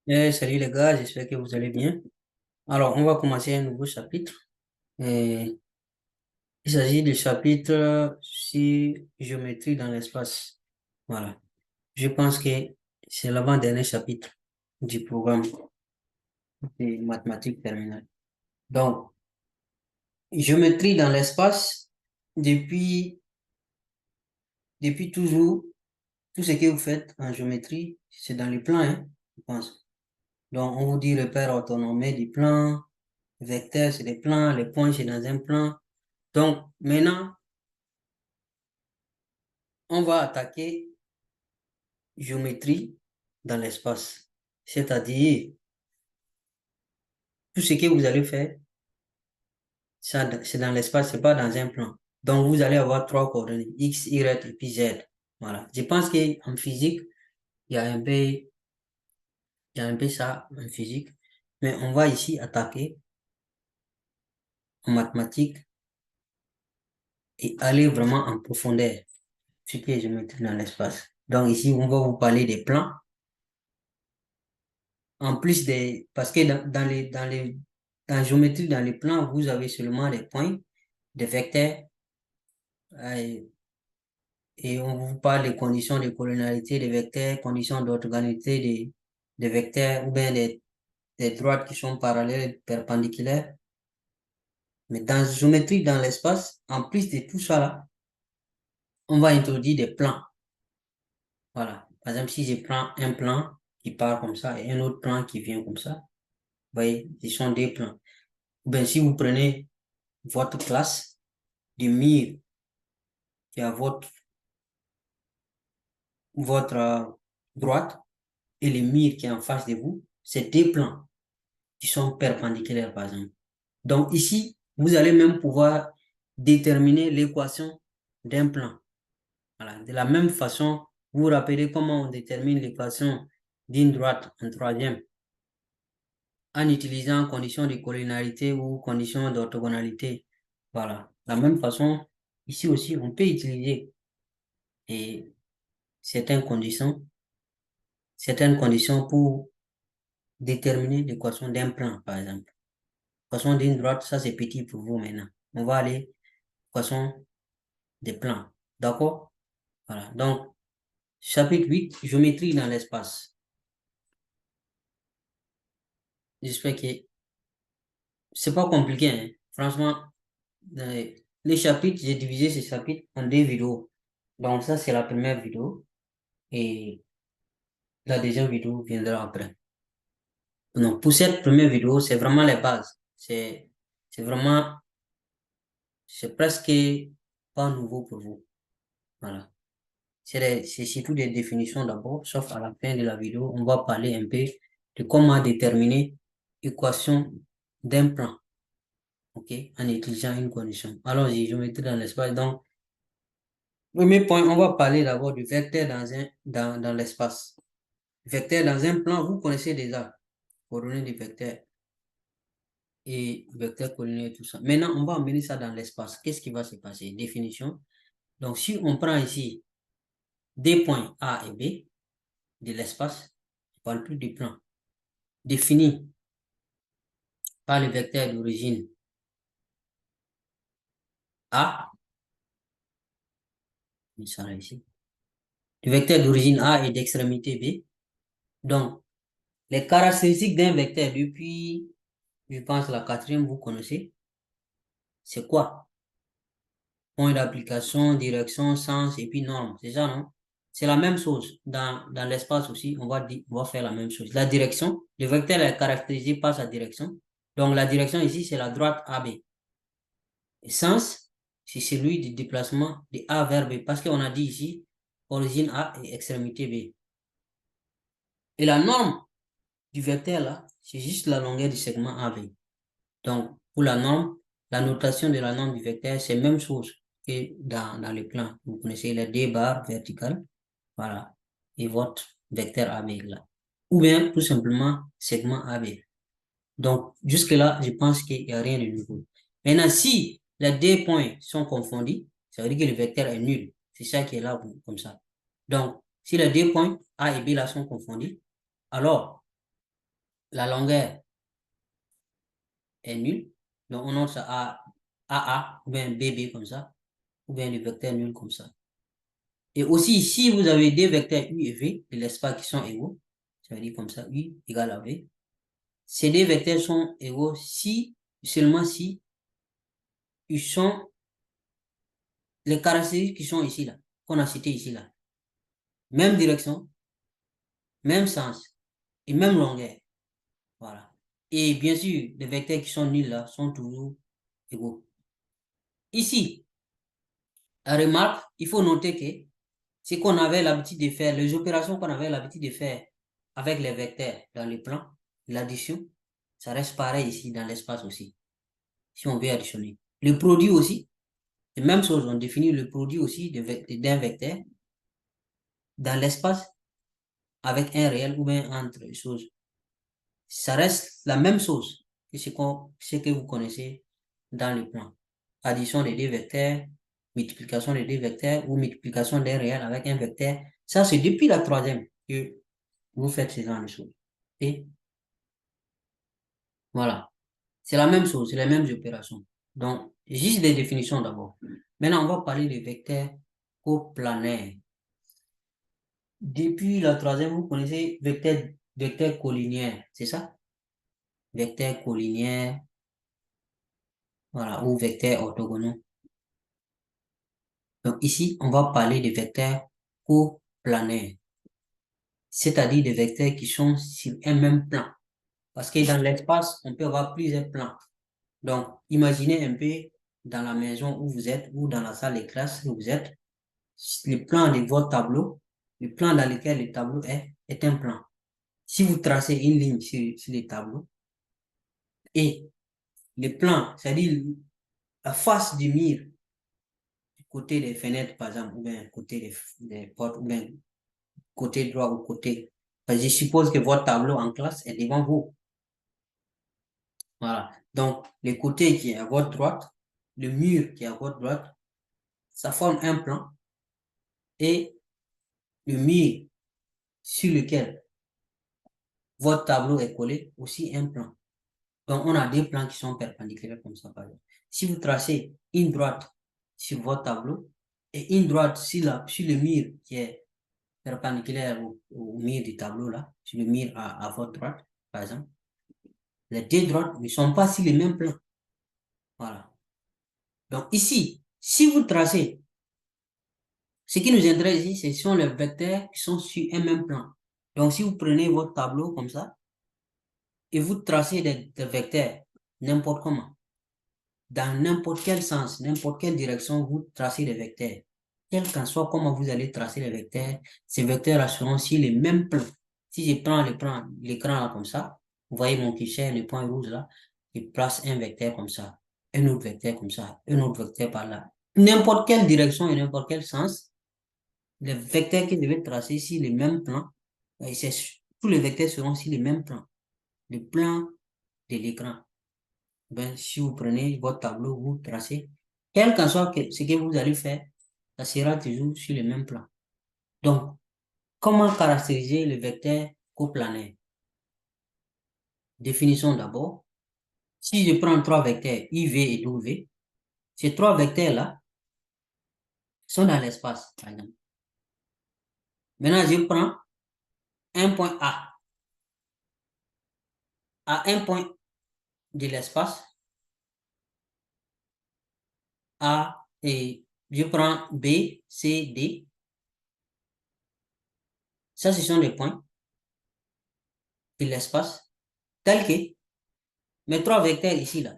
Salut les gars, j'espère que vous allez bien. Alors, on va commencer un nouveau chapitre. Et il s'agit du chapitre sur géométrie dans l'espace. Voilà. Je pense que c'est l'avant-dernier chapitre du programme de mathématiques terminales. Donc, géométrie dans l'espace, depuis, depuis toujours, tout ce que vous faites en géométrie, c'est dans les plans, hein, je pense. Donc, on vous dit repère orthonormé du plan, vecteur, c'est des plans, les points, c'est dans un plan. Donc, maintenant, on va attaquer géométrie dans l'espace. C'est-à-dire, tout ce que vous allez faire, c'est dans l'espace, c'est pas dans un plan. Donc, vous allez avoir trois coordonnées, X, Y et puis Z. Voilà. Je pense qu'en physique, il y a un peu, il y a un peu ça en physique. Mais on va ici attaquer en mathématiques et aller vraiment en profondeur, ce qui est géométrie dans l'espace. Donc, ici, on va vous parler des plans. En plus des, parce que dans la géométrie, dans les plans, vous avez seulement des points, des vecteurs, euh, et on vous parle des conditions de collinéarité des vecteurs, conditions d'orthogonalité des vecteurs, ou bien des droites qui sont parallèles et perpendiculaires. Mais dans la géométrie, dans l'espace, en plus de tout ça là, on va introduire des plans. Voilà. Par exemple, si je prends un plan qui part comme ça et un autre plan qui vient comme ça, vous voyez, ce sont des plans. Ou bien si vous prenez votre classe, du mur qui est à votre droite et le mur qui est en face de vous, c'est deux plans qui sont perpendiculaires, par exemple. Donc ici, vous allez même pouvoir déterminer l'équation d'un plan. Voilà. De la même façon, vous vous rappelez comment on détermine l'équation d'une droite en troisième en utilisant conditions de collinéarité ou conditions d'orthogonalité. Voilà. De la même façon, ici aussi, on peut utiliser et certaines conditions, certaines conditions pour déterminer l'équation d'un plan, par exemple. L'équation d'une droite, ça c'est petit pour vous maintenant. On va aller l'équation des plans. D'accord? Voilà. Donc, chapitre 8 géométrie dans l'espace. J'espère que c'est pas compliqué, hein. Franchement, les chapitres, j'ai divisé ces chapitres en deux vidéos. Donc, ça, c'est la première vidéo et la deuxième vidéo viendra après. Donc, pour cette première vidéo, c'est vraiment les bases. C'est vraiment, c'est presque pas nouveau pour vous. Voilà. C'est surtout des définitions d'abord, sauf à la fin de la vidéo, on va parler un peu de comment déterminer l'équation d'un plan, ok, en utilisant une condition. Alors, je mettrai dans l'espace. Donc, premier point, on va parler d'abord du vecteur dans l'espace. Vecteur dans un plan, vous connaissez déjà, coordonnées du vecteur et vecteur coordonné et tout ça. Maintenant, on va emmener ça dans l'espace. Qu'est-ce qui va se passer? Définition. Donc, si on prend ici des points A et B de l'espace, on parle plus du plan, défini par le vecteur d'origine A, ça ici, le vecteur d'origine A et d'extrémité B. Donc, les caractéristiques d'un vecteur depuis, je pense, la quatrième, vous connaissez, c'est quoi? Point d'application, direction, sens et puis norme. C'est ça, non? C'est la même chose. Dans l'espace aussi, on va faire la même chose. La direction, le vecteur est caractérisé par sa direction. Donc, la direction ici, c'est la droite AB. Et sens, c'est celui du déplacement de A vers B. Parce qu'on a dit ici, origine A et extrémité B. Et la norme du vecteur là, c'est juste la longueur du segment AB. Donc, pour la norme, la notation de la norme du vecteur, c'est la même chose que dans le plan. Vous connaissez les deux barres verticales. Voilà. Et votre vecteur AB là. Ou bien, tout simplement, segment AB. Donc, jusque-là, je pense qu'il n'y a rien de nouveau. Maintenant, si les deux points sont confondus, ça veut dire que le vecteur est nul. C'est ça qui est là comme ça. Donc, si les deux points A et B là sont confondus, alors la longueur est nulle, donc on note ça AA, ou bien BB comme ça, ou bien le vecteur nul comme ça. Et aussi, si vous avez des vecteurs U et V de l'espace qui sont égaux, ça veut dire comme ça, U égale à V, ces deux vecteurs sont égaux si, seulement si, ils sont les caractéristiques qui sont ici, là, qu'on a cité ici, là. Même direction, même sens et même longueur. Voilà. Et bien sûr, les vecteurs qui sont nuls là sont toujours égaux. Ici, la remarque, il faut noter que ce qu'on avait l'habitude de faire, les opérations qu'on avait l'habitude de faire avec les vecteurs dans le plan, l'addition, ça reste pareil ici dans l'espace aussi, si on veut additionner. Le produit aussi, c'est la même chose, on définit le produit aussi d'un vecteur dans l'espace avec un réel ou bien entre les choses. Ça reste la même chose que ce que vous connaissez dans le plan. Addition des deux vecteurs, multiplication des deux vecteurs ou multiplication d'un réel avec un vecteur. Ça, c'est depuis la troisième que vous faites ce genre de choses. Et voilà. C'est la même chose, c'est les mêmes opérations. Donc, juste des définitions d'abord. Maintenant, on va parler des vecteurs coplanaires. Depuis la troisième, vous connaissez vecteur collinéaire, c'est ça? Vecteur collinéaire, voilà, ou vecteur orthogonaux. Donc ici, on va parler des vecteurs coplanaires, c'est-à-dire des vecteurs qui sont sur un même plan. Parce que dans l'espace, on peut avoir plusieurs plans. Donc, imaginez un peu dans la maison où vous êtes ou dans la salle de classe où vous êtes, le plan de votre tableau, le plan dans lequel le tableau est un plan. Si vous tracez une ligne sur le tableau et le plan, c'est-à-dire la face du mur, du côté des fenêtres, par exemple, ou bien côté des portes, ou bien côté droit ou côté. Parce que je suppose que votre tableau en classe est devant vous. Voilà. Donc, le côté qui est à votre droite, le mur qui est à votre droite, ça forme un plan. Et le mur sur lequel votre tableau est collé, aussi un plan. Donc, on a deux plans qui sont perpendiculaires comme ça, par exemple. Si vous tracez une droite sur votre tableau et une droite sur le mur qui est perpendiculaire au mur du tableau, là, sur le mur à votre droite, par exemple, les deux droites ne sont pas sur les mêmes plans. Voilà. Donc ici, si vous tracez, ce qui nous intéresse ici, ce sont les vecteurs qui sont sur un même plan. Donc si vous prenez votre tableau comme ça, et vous tracez des vecteurs n'importe comment, dans n'importe quel sens, n'importe quelle direction, vous tracez des vecteurs. Quel qu'en soit comment vous allez tracer les vecteurs, ces vecteurs seront sur les mêmes plans. Si je prends l'écran là comme ça, vous voyez mon cliché, le point rouge là, je place un vecteur comme ça, un autre vecteur comme ça, un autre vecteur par là. N'importe quelle direction et n'importe quel sens, les vecteurs que je vais tracer sur les mêmes plans, tous les vecteurs seront sur les mêmes plans. Le plan de l'écran. Ben, si vous prenez votre tableau, vous tracez, quel qu'en soit ce que vous allez faire, ça sera toujours sur le même plan. Donc, comment caractériser le vecteur coplanaire? Définissons d'abord. Si je prends trois vecteurs IV et W, ces trois vecteurs-là sont dans l'espace, par exemple. Maintenant, je prends un point A. À un point de l'espace, A, et je prends B, C, D. Ça, ce sont les points de l'espace, tels que mes trois vecteurs ici, là,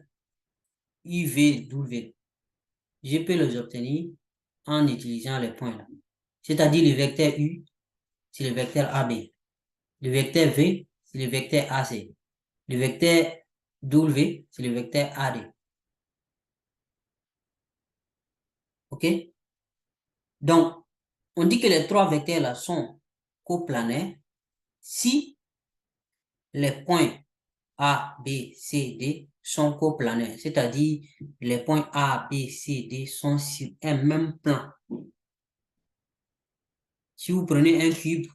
IV, W. Je peux les obtenir en utilisant les points là. C'est-à-dire le vecteur U, c'est le vecteur AB. Le vecteur V, c'est le vecteur AC. Le vecteur W, c'est le vecteur AD. OK? Donc, on dit que les trois vecteurs là sont coplanaires si les points A, B, C, D sont coplanaires. C'est-à-dire les points A, B, C, D sont sur un même plan. Si vous prenez un cube,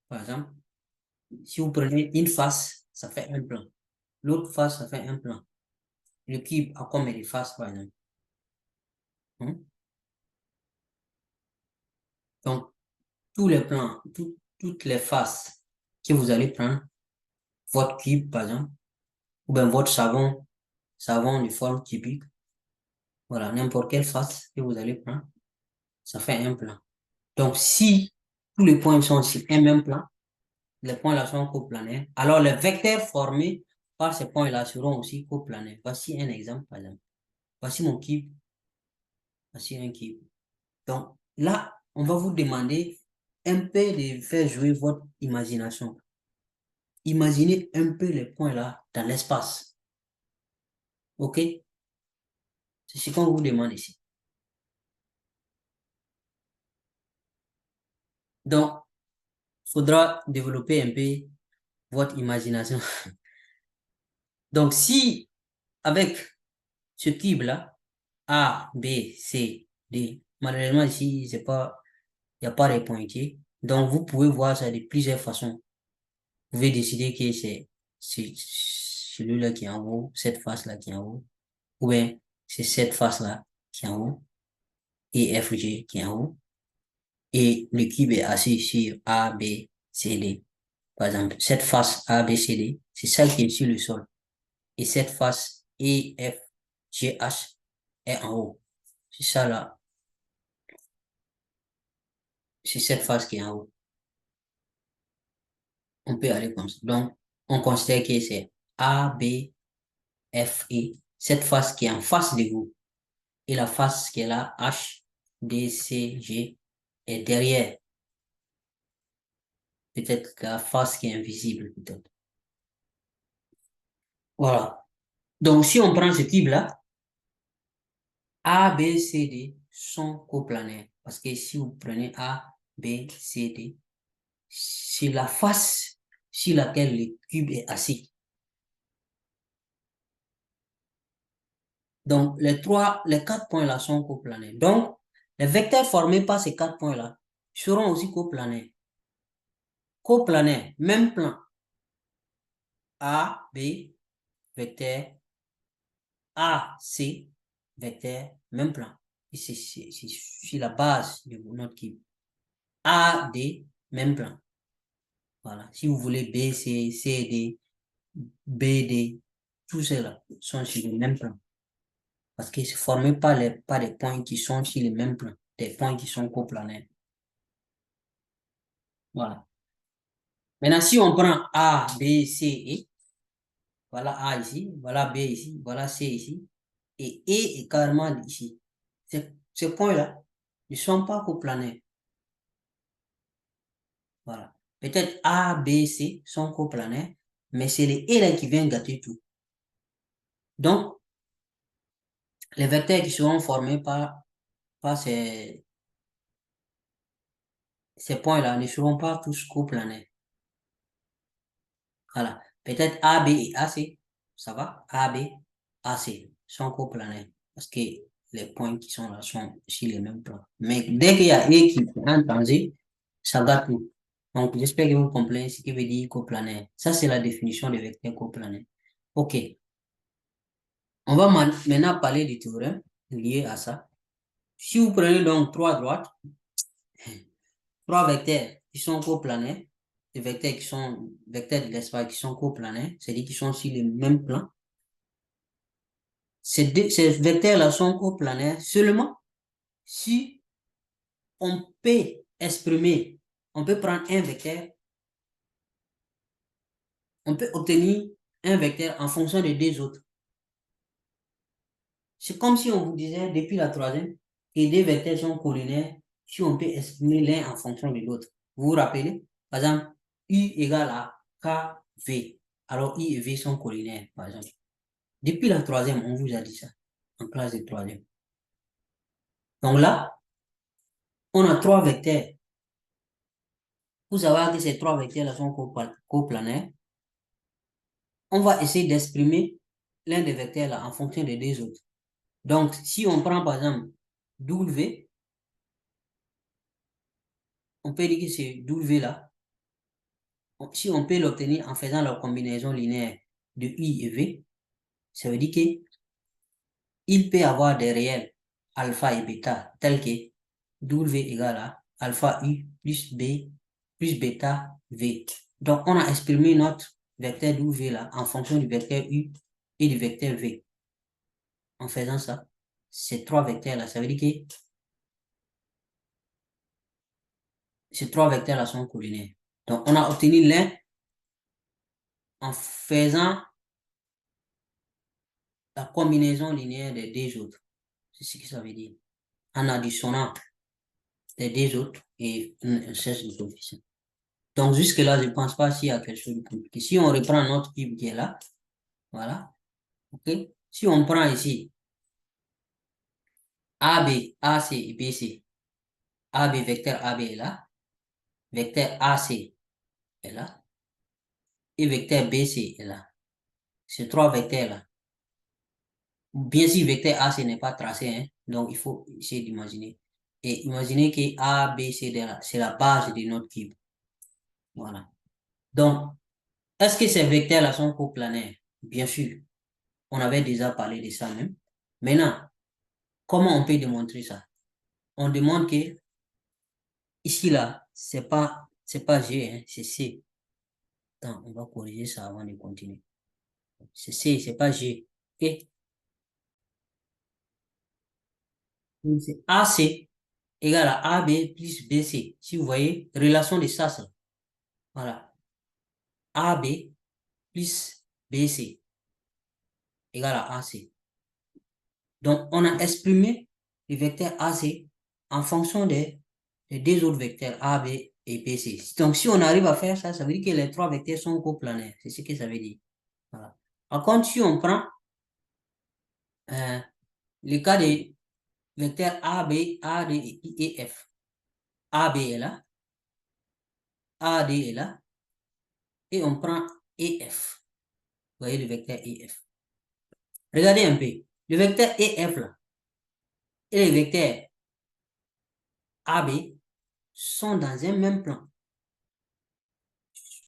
par exemple, si vous prenez une face ça fait un plan. L'autre face, ça fait un plan. Le cube a combien de faces, par exemple? Donc, tous les plans, toutes les faces que vous allez prendre, votre cube, par exemple, ou bien votre savon de forme typique, voilà, n'importe quelle face que vous allez prendre, ça fait un plan. Donc, si tous les points sont sur un même plan, les points là sont coplanaires, alors les vecteurs formés par ces points là seront aussi coplanaires. Voici un exemple, par exemple. Voici mon cube, voici un cube. Donc, là, on va vous demander un peu de faire jouer votre imagination. Imaginez un peu les points là dans l'espace. OK? C'est ce qu'on vous demande ici. Donc, il faudra développer un peu votre imagination. Donc, si avec ce cube-là, A, B, C, D, malheureusement ici, c'est pas, il n'y a pas de pointiers. Donc, vous pouvez voir ça de plusieurs façons. Vous pouvez décider que c'est celui-là qui est en haut, cette face-là qui est en haut, ou bien c'est cette face-là qui est en haut, et F, G qui est en haut, et le cube est assis sur A, B, C, D. Par exemple, cette face A, B, C, D, c'est celle qui est sur le sol. Et cette face E, F, G, H est en haut. C'est ça là. C'est cette face qui est en haut. On peut aller comme ça. Donc, on considère que c'est A, B, F, E. Cette face qui est en face de vous. Et la face qui est là, H, D, C, G, est derrière. Peut-être la face qui est invisible, peut-être. Voilà. Donc, si on prend ce cube-là, A, B, C, D sont coplanaires. Parce que si vous prenez A, B, C, D, c'est la face sur laquelle le cube est assis. Donc, les quatre points là sont coplanaires. Donc, les vecteurs formés par ces quatre points là seront aussi coplanaires. Coplanaires, même plan. A, B, vecteur. A, C, vecteur, même plan. Et c'est sur la base de notre cube. A, D, même plan. Voilà. Si vous voulez B, C, C, D, B, D, tout cela sont sur le même plan. Parce que c'est formé par des points qui sont sur le même plan. Des points qui sont coplanaires. Voilà. Maintenant, si on prend A, B, C, E, voilà A ici, voilà B ici, voilà C ici, et E est carrément ici. Ces points-là ne sont pas coplanaires. Voilà. Peut-être A, B, C sont coplanaires, mais c'est les E là qui viennent gâter tout. Donc, les vecteurs qui seront formés par ces points-là ne seront pas tous coplanaires. Voilà. Peut-être A, B et AC, ça va? A, B, AC sont coplanaires parce que les points qui sont là sont sur les mêmes plans. Mais dès qu'il y a E qui entre en jeu, ça gâte tout. Donc, j'espère que vous comprenez ce qui veut dire coplanaire. Ça, c'est la définition des vecteurs coplanaires. OK. On va maintenant parler du théorème lié à ça. Si vous prenez donc trois vecteurs qui sont coplanaires, des vecteurs qui sont vecteurs de l'espace qui sont coplanaires, c'est-à-dire qui sont sur le même plan, ces vecteurs-là sont coplanaires seulement si on peut exprimer, on peut prendre un vecteur, on peut obtenir un vecteur en fonction des deux autres. C'est comme si on vous disait depuis la troisième que deux vecteurs sont collinaires si on peut exprimer l'un en fonction de l'autre. Vous vous rappelez? Par exemple, U égale à KV. Alors, I et V sont collinaires, par exemple. Depuis la troisième, on vous a dit ça, en classe de troisième. Donc là, on a trois vecteurs. Pour savoir que ces trois vecteurs-là sont coplanaires, on va essayer d'exprimer l'un des vecteurs-là en fonction des deux autres. Donc, si on prend par exemple W, on peut dire que c'est W là, si on peut l'obtenir en faisant la combinaison linéaire de I et V, ça veut dire qu'il peut avoir des réels alpha et bêta tels que W égale à alpha U plus B plus bêta V. Donc, on a exprimé notre vecteur W là en fonction du vecteur U et du vecteur V. En faisant ça, ces trois vecteurs là, ça veut dire que ces trois vecteurs là sont collinaires. Donc, on a obtenu l'un en faisant la combinaison linéaire des deux autres. C'est ce que ça veut dire. En additionnant les deux autres et un cherche de coefficient. Donc, jusque-là, je ne pense pas s'il y a quelque chose de compliqué. Si on reprend notre cube qui est là, voilà, ok? Si on prend ici AB, AC et BC, AB, vecteur AB est là, vecteur AC est là, et vecteur BC est là. Ces trois vecteurs-là. Bien sûr, vecteur AC n'est pas tracé, hein, donc il faut essayer d'imaginer. Et imaginez que A, B, C, D, c'est la base de notre cube. Voilà. Donc, est-ce que ces vecteurs-là sont coplanaires? Bien sûr. On avait déjà parlé de ça même. Maintenant, comment on peut démontrer ça? On demande que ici, là, c'est pas G, hein, c'est C. Attends, on va corriger ça avant de continuer. C'est C, c'est pas G. OK? Donc, c'est AC égale à AB plus BC. Si vous voyez, relation de ça. Voilà. AB plus BC égale à AC. Donc, on a exprimé le vecteur AC en fonction des deux autres vecteurs A, B et BC. Donc, si on arrive à faire ça, ça veut dire que les trois vecteurs sont coplanaires. C'est ce que ça veut dire. Voilà. Par contre, si on prend euh, le cas des vecteurs A, B, A, D, I et F, A, B est là, A, D est là, et on prend EF. Vous voyez le vecteur EF. Regardez un peu. Le vecteur EF là, et le vecteur AB sont dans un même plan.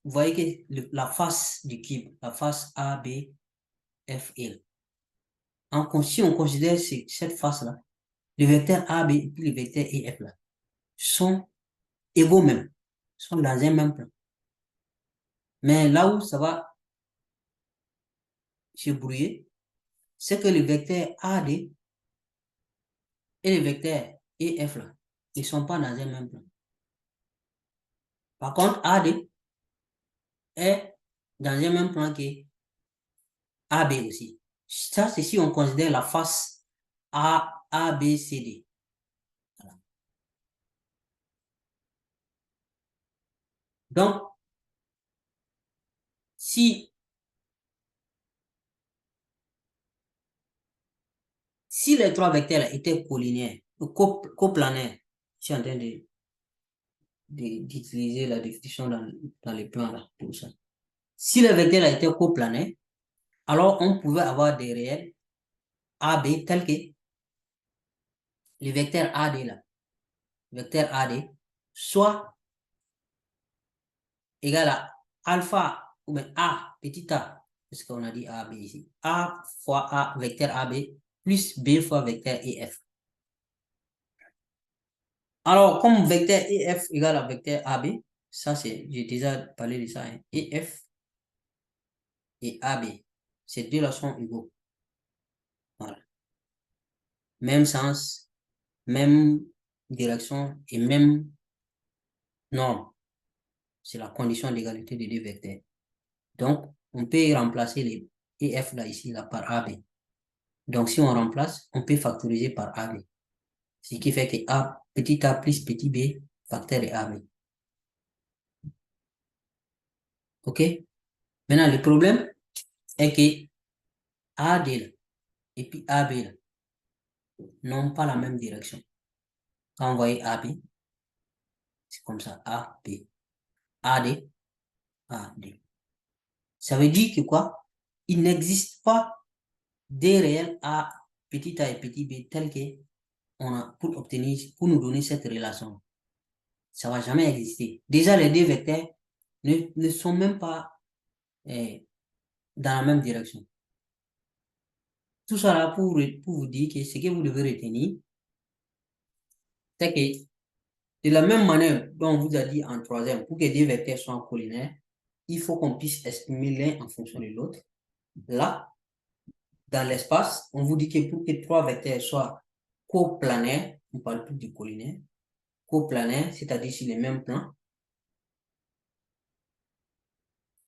Vous voyez que la face du cube, la face A, B, F, L. Si on considère cette face-là, le vecteur A, B et le vecteur E, F là, sont égaux même, sont dans un même plan. Mais là où ça va se brouiller, c'est que le vecteur AD et le vecteur EF là, ils ne sont pas dans un même plan. Par contre, AD est dans un même plan que AB aussi. Ça, c'est si on considère la face A, B, C, D. Voilà. Donc, si les trois vecteurs étaient collinéaires, coplanaires, je suis en train d'utiliser la définition dans les plans là, tout ça. Si les vecteurs étaient coplanaires, alors on pouvait avoir des réels AB tels que le vecteur AD là, vecteur AD, soit égal à alpha ou bien A, petit a, parce qu'on a dit AB ici, A fois A, vecteur AB, plus B fois vecteur EF. Alors, comme vecteur EF égale à vecteur AB, ça c'est, j'ai déjà parlé de ça, hein, EF et AB, ces deux-là sont égaux. Voilà. Même sens, même direction et même norme. C'est la condition d'égalité des deux vecteurs. Donc, on peut remplacer les EF là ici là, par AB. Donc, si on remplace, on peut factoriser par AB. Ce qui fait que A, petit a plus petit b, facteur de AB. OK? Maintenant, le problème est que AD là, et puis AB là, n'ont pas la même direction. Quand on voit AB, c'est comme ça, A, B. AD, AD. Ça veut dire que quoi? Il n'existe pas des réels A, petit a et petit b tels que on a pour nous donner cette relation. Ça ne va jamais exister. Déjà, les deux vecteurs ne sont même pas dans la même direction. Tout ça là pour vous dire que ce que vous devez retenir, c'est que de la même manière dont on vous a dit en troisième, pour que deux vecteurs soient collinaires, il faut qu'on puisse estimer l'un en fonction de l'autre. Là, dans l'espace, on vous dit que pour que trois vecteurs soient coplanaires, on ne parle plus du collinaire, coplanaire, c'est-à-dire sur les mêmes plans,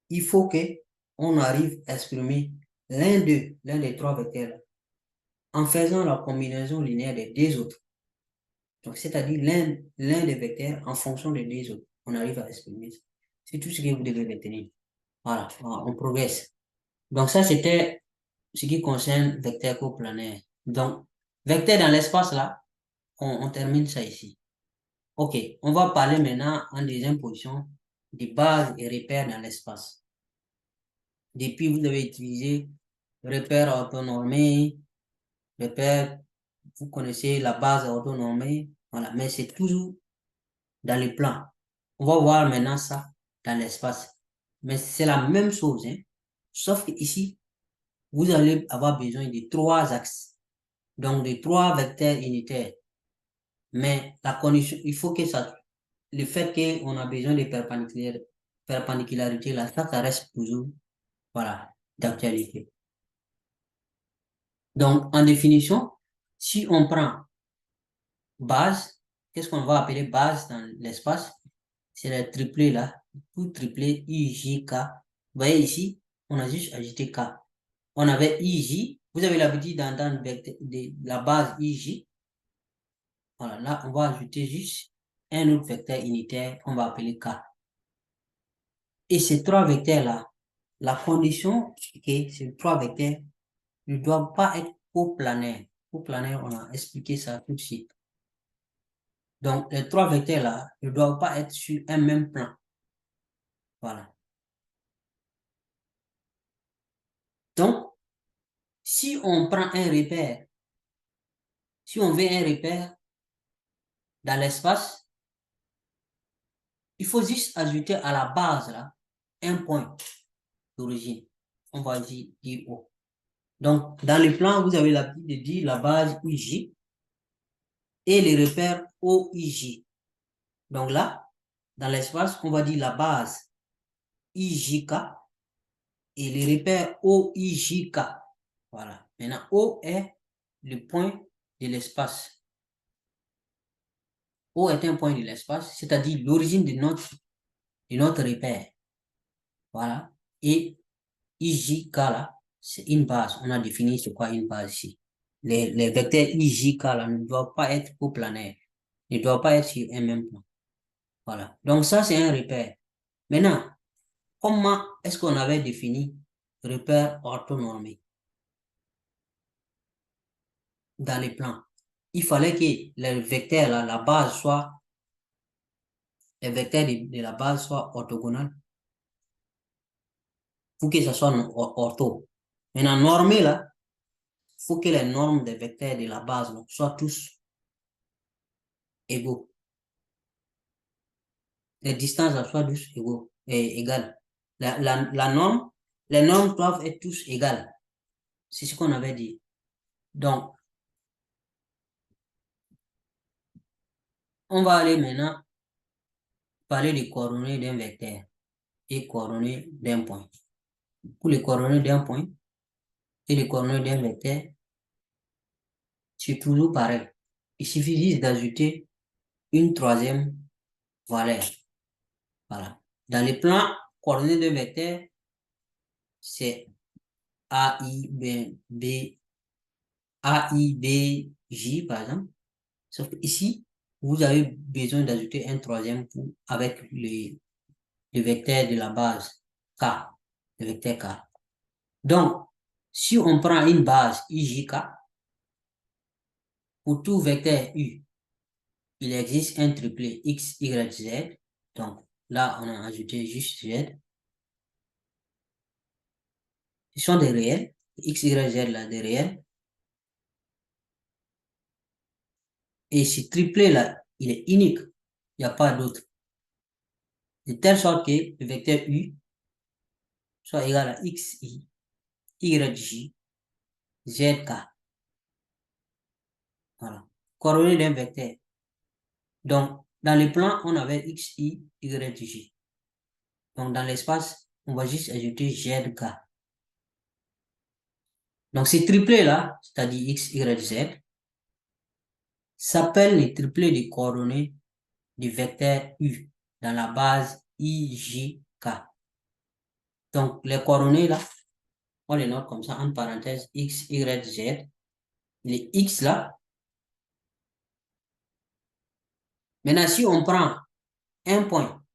il faut que on arrive à exprimer l'un des trois vecteurs en faisant la combinaison linéaire des deux autres. Donc, c'est-à-dire l'un des vecteurs en fonction des deux autres. On arrive à exprimer ça. C'est tout ce que vous devez retenir. Voilà, on progresse. Donc, ça, c'était ce qui concerne vecteur coplanaire. Donc, vecteur dans l'espace, là, on termine ça ici. OK, on va parler maintenant en deuxième position des bases et repères dans l'espace. Depuis, vous avez utilisé repères orthonormés, repères, vous connaissez la base orthonormée, voilà, mais c'est toujours dans le plan. On va voir maintenant ça dans l'espace. Mais c'est la même chose, hein? Sauf que ici, vous allez avoir besoin de trois axes, donc de trois vecteurs unitaires. Mais la condition, il faut que ça, le fait qu'on a besoin de perpendicularité, là, ça reste toujours, voilà, d'actualité. Donc, en définition, si on prend base, qu'est-ce qu'on va appeler base dans l'espace? C'est le triplet là, tout triplet IJK. Vous voyez ici, on a juste ajouté K. On avait IJ, vous avez l'habitude d'entendre la base IJ. Voilà, là, on va ajouter juste un autre vecteur unitaire qu'on va appeler K. Et ces trois vecteurs-là, la condition, c'est que ces trois vecteurs ne doivent pas être coplanaires. Coplanaires, on a expliqué ça tout de suite. Donc, les trois vecteurs-là ne doivent pas être sur un même plan. Voilà. Donc, si on prend un repère, si on veut un repère dans l'espace, il faut juste ajouter à la base là, un point d'origine. On va dire O. Donc, dans le plan, vous avez l'habitude de dire la base IJ et les repères OIJ. Donc là, dans l'espace, on va dire la base IJK et les repères OIJK. Voilà. Maintenant, O est le point de l'espace. O est un point de l'espace, c'est-à-dire l'origine de notre repère. Voilà. Et IJK là, c'est une base. On a défini c'est quoi une base ici. Les vecteurs IJK là ne doivent pas être coplanaires. Ne doivent pas être sur un même plan. Voilà. Donc ça, c'est un repère. Maintenant, comment est-ce qu'on avait défini repère orthonormé dans les plans? Il fallait que les vecteurs là, la base soit, les vecteurs de la base soient orthogonales pour que ça soit ortho. Maintenant, normé là, il faut que les normes des vecteurs de la base là, soient tous égaux. Les distances soient tous égaux et égales. La norme, les normes doivent être tous égales. C'est ce qu'on avait dit. Donc, on va aller maintenant parler des coordonnées d'un vecteur et coordonnées d'un point. Pour les coordonnées d'un point et les coordonnées d'un vecteur, c'est toujours pareil. Il suffit juste d'ajouter une troisième valeur. Voilà. Dans les plans coordonnées d'un vecteur, c'est A, I, B, A, I, B, J, par exemple. Sauf que ici, vous avez besoin d'ajouter un troisième avec le vecteur de la base K, le vecteur K. Donc, si on prend une base IJK, pour tout vecteur U, il existe un triplet X, Y, Z. Donc, là, on a ajouté juste Z. Ce sont des réels. X, Y, Z, là, des réels. Et ce triplet-là, il est unique. Il n'y a pas d'autre. de telle sorte que le vecteur U soit égal à xi, yj, zk. Voilà. Coordonnées d'un vecteur. Donc, dans le plan, on avait xi, yj. Donc, dans l'espace, on va juste ajouter zk. Donc, ces triplés-là, c'est-à-dire x, y, z, s'appellent les triplés de coordonnées du vecteur U dans la base ijk. Donc, les coordonnées là, on les note comme ça, entre parenthèses, x, y, z. Les x là. Maintenant, si on prend un point,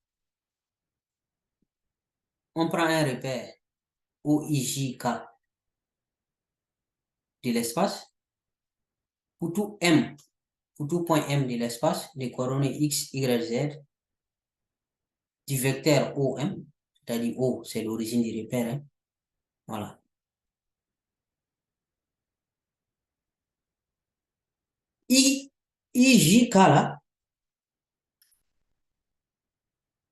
on prend un repère OIJK de l'espace, pour tout M, pour tout point M de l'espace, des coordonnées x, y, z, du vecteur OM, c'est-à-dire O, c'est l'origine du repère, hein. Voilà. IJK là,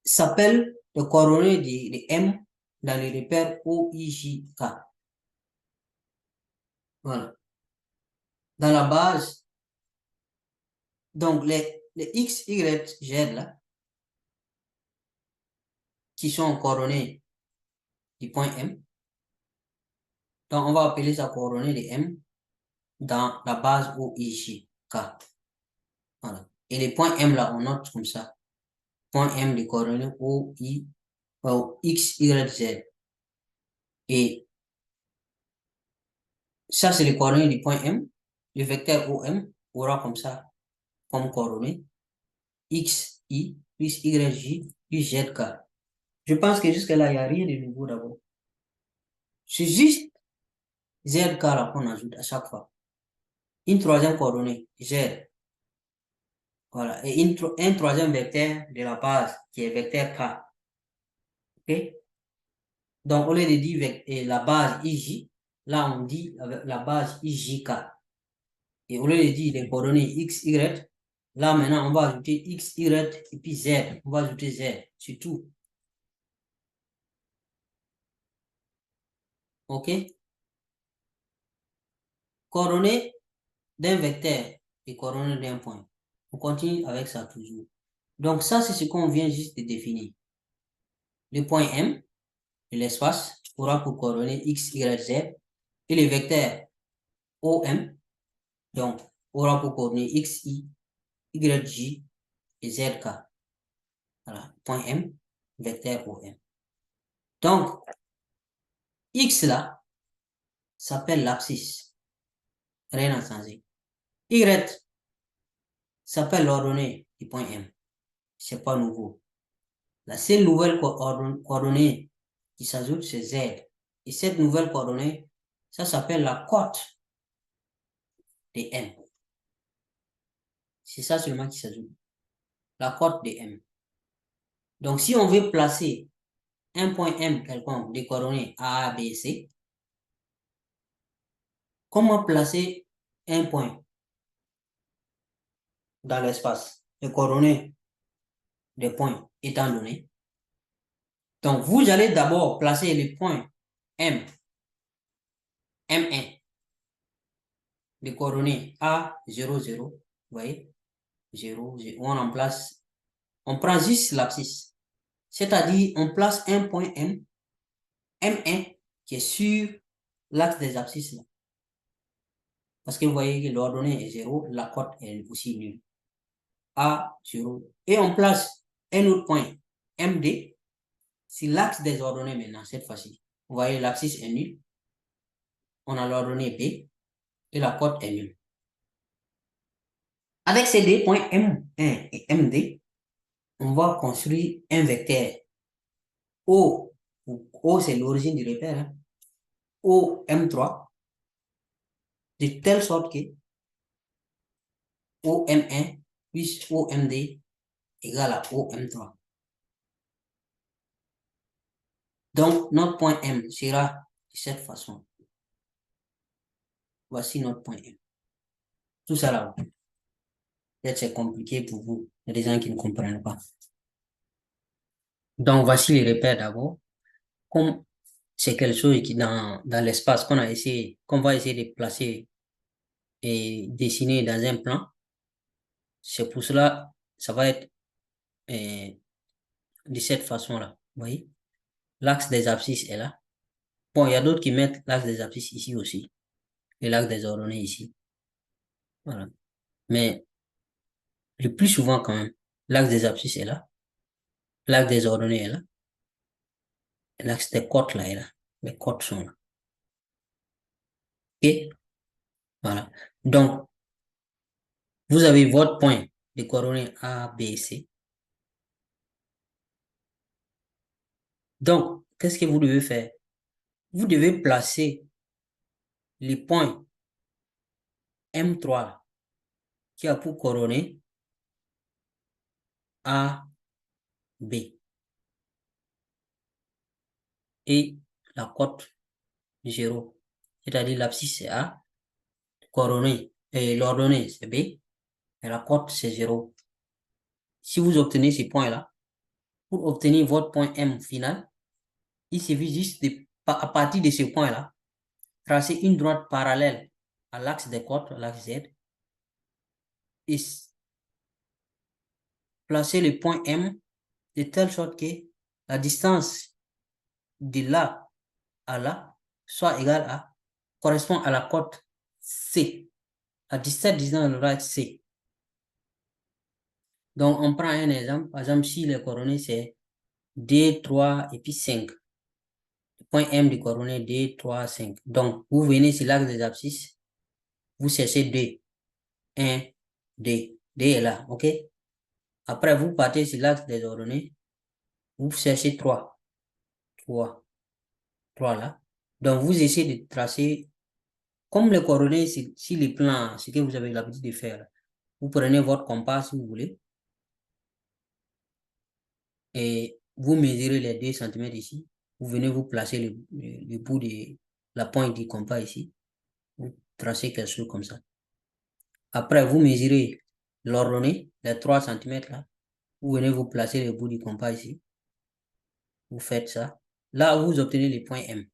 s'appelle le coordonnées de M dans le repère OIJK. Voilà. Dans la base, donc les X, Y, Z là, qui sont coordonnées du point M, donc on va appeler ça coordonnées de M dans la base OIJK. Voilà. Et les points M là, on note comme ça. Point M de coordonnées X, Y, Z. Et ça, c'est les coordonnées du point M. Le vecteur OM aura comme ça, comme coordonnées, X, I, plus Y, J, plus Z, K. Je pense que jusque-là, il n'y a rien de nouveau d'abord. C'est juste Z, K là qu'on ajoute à chaque fois. Une troisième coordonnée, Z. Voilà. Et un troisième vecteur de la base, qui est vecteur K. OK? Donc, au lieu de dire la base IJ, là, on dit avec la base IJK. Et au lieu de dire les coordonnées X, Y, là, maintenant, on va ajouter X, Y et puis Z. On va ajouter Z. C'est tout. OK? Coordonnées d'un vecteur et coordonnées d'un point. On continue avec ça toujours. Donc, ça, c'est ce qu'on vient juste de définir. Le point M de l'espace aura pour coordonnées X, Y, Z. Et le vecteur OM, donc, aura pour coordonnées X, Y, J et ZK. Voilà, point M, vecteur OM. Donc, X là, s'appelle l'abscisse. Rien n'a changé. Y s'appelle l'ordonnée du point M. C'est pas nouveau. La seule nouvelle coordonnée qui s'ajoute, c'est Z. Et cette nouvelle coordonnée, ça s'appelle la cote de M. C'est ça seulement qui s'ajoute. La cote de M. Donc, si on veut placer un point M quelconque des coordonnées A, B, C, comment placer un point dans l'espace? Les coordonnées des points étant données. Donc, vous allez d'abord placer les points M, M1, les coordonnées A, 0, 0, vous voyez, 0, 0, on en place, on prend juste l'abscisse. C'est-à-dire, on place un point M, M1, qui est sur l'axe des abscisses. Là. Parce que vous voyez que l'ordonnée est 0, la cote est aussi nulle. A, 0. Et on place un autre point, MD, sur l'axe des ordonnées maintenant, cette fois-ci. Vous voyez, l'abscisse est nulle. On a l'ordonnée B et la cote est nulle. Avec ces deux points M1 et MD, on va construire un vecteur. O, O c'est l'origine du repère, hein. O M3, de telle sorte que OM1 plus OMD égale à OM3. Donc, notre point M sera de cette façon. Voici notre point M. Tout ça là. Peut-être c'est compliqué pour vous. Il y a des gens qui ne comprennent pas. Donc, voici les repères d'abord. Comme c'est quelque chose qui dans l'espace qu'on va essayer de placer et dessiner dans un plan, c'est pour cela, ça va être euh, de cette façon-là. Vous voyez? L'axe des abscisses est là. Bon, il y a d'autres qui mettent l'axe des abscisses ici aussi. Et l'axe des ordonnées ici. Voilà. Mais le plus souvent quand même, l'axe des abscisses est là. L'axe des ordonnées est là. L'axe des côtes là est là. Les côtes sont là. OK? Voilà. Donc, vous avez votre point de coordonnées A, B, C. Donc, qu'est-ce que vous devez faire? Vous devez placer les points M3 qui a pour coordonnées A, B et la cote 0. C'est-à-dire l'abscisse c'est A, coordonnée et l'ordonnée c'est B et la cote c'est 0. Si vous obtenez ces points-là, pour obtenir votre point M final, il suffit juste de, à partir de ce point-là, tracer une droite parallèle à l'axe des côtes, à l'axe Z, et placer le point M de telle sorte que la distance de là à là soit égale à, correspond à la cote C. À 17, 19, elle va être C. Donc, on prend un exemple. Par exemple, si les coordonnées, c'est D, 3 et puis 5. Le point M de coordonnées D, 3, 5. Donc, vous venez sur l'axe des abscisses. Vous cherchez D. 1, D. D est là, OK? Après, vous partez sur l'axe des ordonnées. Vous cherchez 3. 3. 3 là. Donc, vous essayez de tracer, comme les coordonnées sur les plans, ce que vous avez l'habitude de faire. Vous prenez votre compas si vous voulez. Et vous mesurez les 2 cm ici. Vous venez vous placer le bout de la pointe du compas ici. Vous tracez quelque chose comme ça. Après, vous mesurez l'ordonnée, les 3 cm là. Vous venez vous placer le bout du compas ici. Vous faites ça. Là, vous obtenez le point M.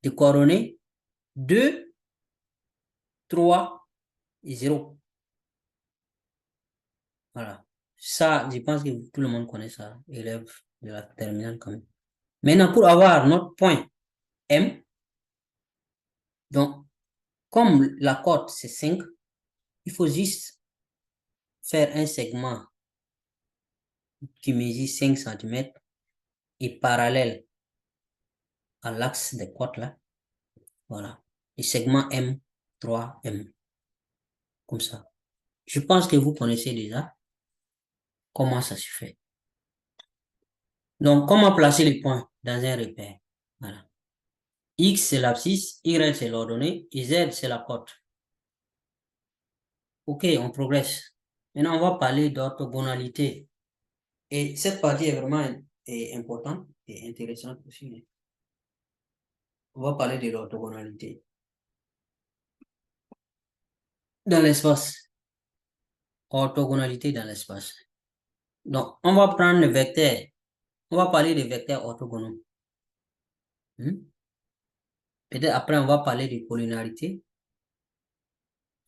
De coordonnées 2, 3 et 0. Voilà. Ça, je pense que tout le monde connaît ça, élève de la terminale quand même. Maintenant, pour avoir notre point M, donc, comme la cote c'est 5, il faut juste faire un segment qui mesure 5 cm et parallèle à l'axe des côtes là. Voilà. Le segment M3M. Comme ça. Je pense que vous connaissez déjà comment ça se fait. Donc, comment placer les points dans un repère? Voilà. X, c'est l'abscisse, Y, c'est l'ordonnée, et Z, c'est la cote. OK, on progresse. Maintenant, on va parler d'orthogonalité. Et cette partie est vraiment importante et intéressante aussi. On va parler de l'orthogonalité. Dans l'espace. Orthogonalité dans l'espace. Donc, on va prendre le vecteur. On va parler des vecteurs orthogonaux. Peut-être après, on va parler de polinarité.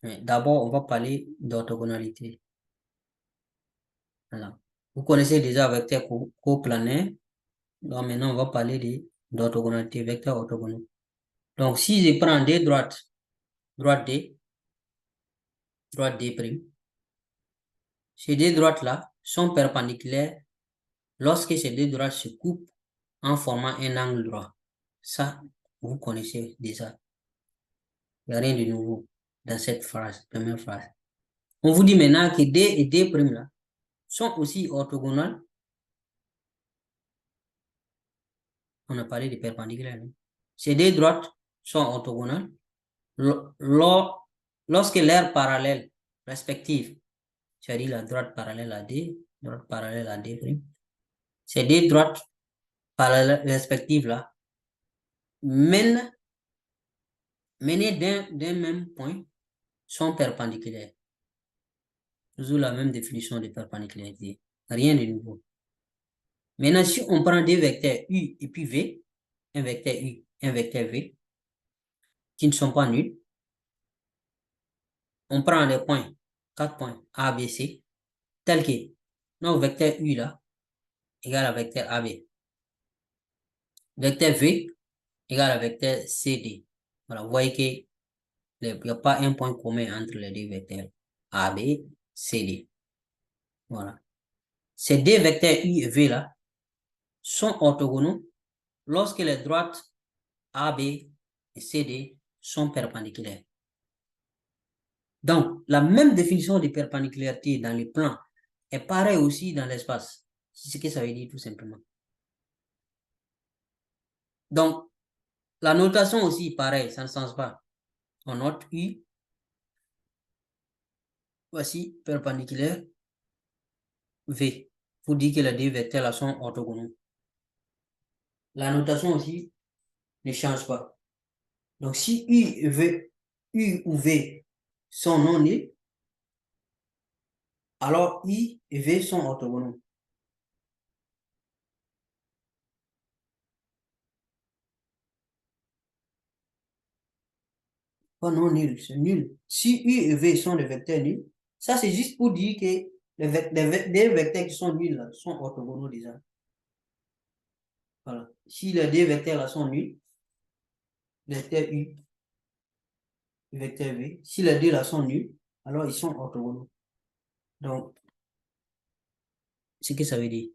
Mais d'abord, on va parler d'orthogonalité. Voilà. Vous connaissez déjà vecteur coplanaire. Donc, maintenant, on va parler d'orthogonalité, vecteurs orthogonaux. Donc, si je prends des droites, droite D, droite D', ces deux droites-là sont perpendiculaires lorsque ces deux droites se coupent en formant un angle droit. Ça, vous connaissez déjà. Il n'y a rien de nouveau dans cette phrase, première phrase. On vous dit maintenant que D et D' là sont aussi orthogonales. On a parlé de perpendiculaires. Ces deux droites sont orthogonales lorsque l'aire parallèle respective, c'est-à-dire la droite parallèle à D, droite parallèle à D', ces deux droites parallèles respectives là menées d'un même point sont perpendiculaires. Toujours la même définition de perpendiculaire. Rien de nouveau. Maintenant, si on prend des vecteurs U et puis V, un vecteur U, un vecteur V, qui ne sont pas nuls, on prend les points, 4 points A, B, C, tel que notre vecteur U là, égale à vecteur AB. Vecteur V égale à vecteur CD. Voilà, vous voyez qu'il n'y a pas un point commun entre les deux vecteurs AB, CD. Voilà. Ces deux vecteurs U et V là sont orthogonaux lorsque les droites AB et CD sont perpendiculaires. Donc, la même définition de perpendicularirité dans les plans est pareille aussi dans l'espace. C'est ce que ça veut dire tout simplement. Donc, la notation aussi, pareil, ça ne change pas. On note U, voici perpendiculaire V, pour dire que les deux vecteurs là sont orthogonaux. La notation aussi ne change pas. Donc, si U ou V sont non nuls, alors I et V sont orthogonaux. Pas non nul, c'est nul. Si U et V sont des vecteurs nuls, ça c'est juste pour dire que les vecteurs qui sont nuls là, sont orthogonaux déjà. Voilà. Si les deux vecteurs là sont nuls, vecteur U et vecteur V, si les deux là sont nuls, alors ils sont orthogonaux. Donc, c'est ce que ça veut dire.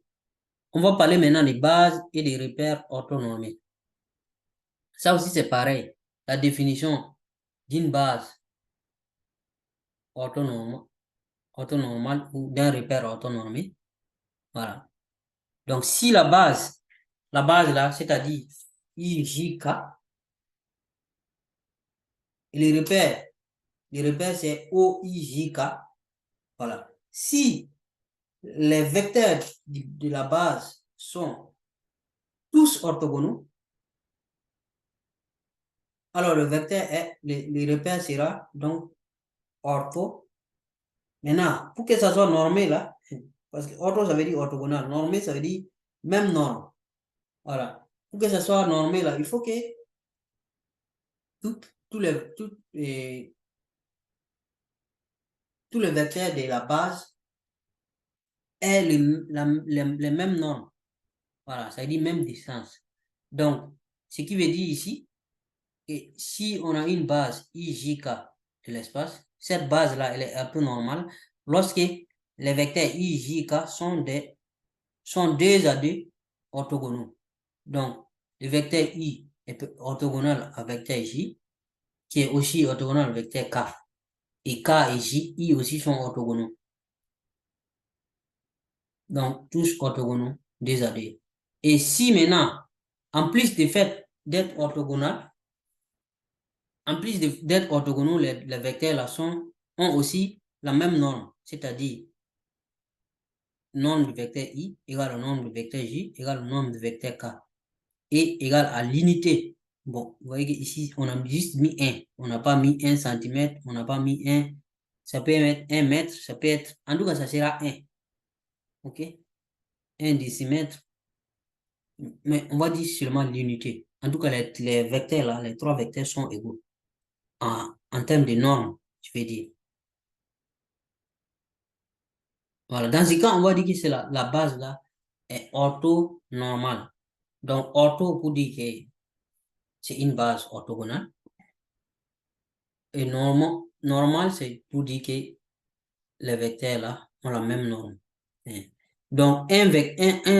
On va parler maintenant des bases et des repères orthonormés. Ça aussi, c'est pareil. La définition d'une base orthonormale ou d'un repère orthonormé. Voilà. Donc, si la base là, c'est-à-dire IJK, et les repères c'est OIJK. Voilà. Si les vecteurs de la base sont tous orthogonaux, alors le vecteur est, le repère sera donc ortho. Maintenant, pour que ça soit normé là, parce que ortho ça veut dire orthogonal, normé ça veut dire même norme. Voilà. Pour que ça soit normé là, il faut que tous les vecteurs de la base aient les mêmes normes. Voilà, ça veut dire même distance. Donc, ce qui veut dire ici, que si on a une base IJK de l'espace, cette base-là, elle est un peu normale. Lorsque les vecteurs IJK sont 2 à 2 orthogonaux. Donc, le vecteur I est orthogonal à vecteur J, qui est aussi orthogonal au vecteur K. Et K et J, I aussi sont orthogonaux. Donc, tous orthogonaux, 2 à 2. Et si maintenant, en plus du fait d'être orthogonal, en plus d'être orthogonaux, les vecteurs là ont aussi la même norme, c'est-à-dire norme du vecteur I égale au norme du vecteur J égale au norme du vecteur K et égale à l'unité. Bon, vous voyez qu'ici, on a juste mis 1. On n'a pas mis 1 cm, on n'a pas mis 1. Ça peut être 1 mètre, ça peut être... En tout cas, ça sera 1. OK? 1 décimètre. Mais on va dire seulement l'unité. En tout cas, les vecteurs là, les trois vecteurs sont égaux. En termes de normes, je vais dire. Voilà. Dans ce cas, on va dire que c'est la base là est orthonormale. Donc, ortho pour dire que c'est une base orthogonale. Et normal, c'est pour dire que les vecteurs là ont la même norme. Hein. Donc, un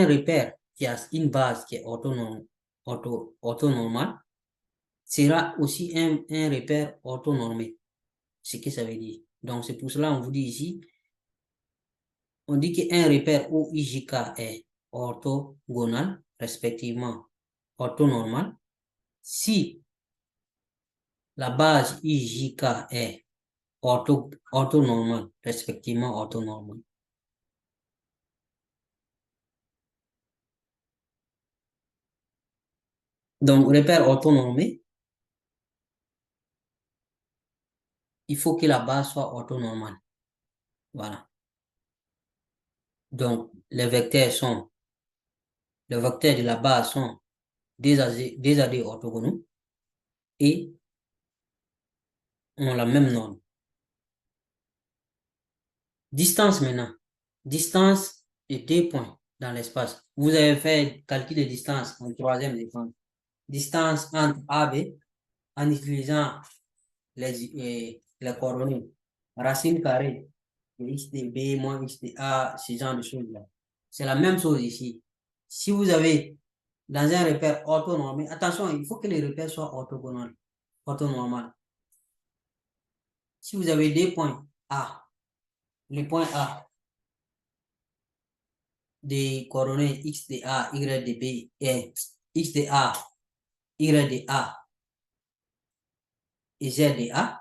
repère qui a une base qui est orthonormale sera aussi un repère orthonormé. Ce que ça veut dire. Donc, c'est pour cela qu'on vous dit ici, on dit qu'un repère OIJK est orthogonal, respectivement orthonormal, si la base IJK est orthonormale, respectivement orthonormale. Donc, repère orthonormé, il faut que la base soit orthonormale. Voilà. Donc, les vecteurs sont les vecteurs de la base sont des AD orthogonaux et ont la même norme. Distance maintenant. Distance de 2 points dans l'espace. Vous avez fait calcul de distance en troisième exemple. Distance entre A et B en utilisant les coordonnées. Racine carrée de x de B moins x de A, ce genre de choses-là. C'est la même chose ici. Si vous avez dans un repère orthonormé, attention, il faut que les repères soient orthonormaux. Si vous avez des points A, les points A des coordonnées x de A, y de B et x de A, y de A et z de A,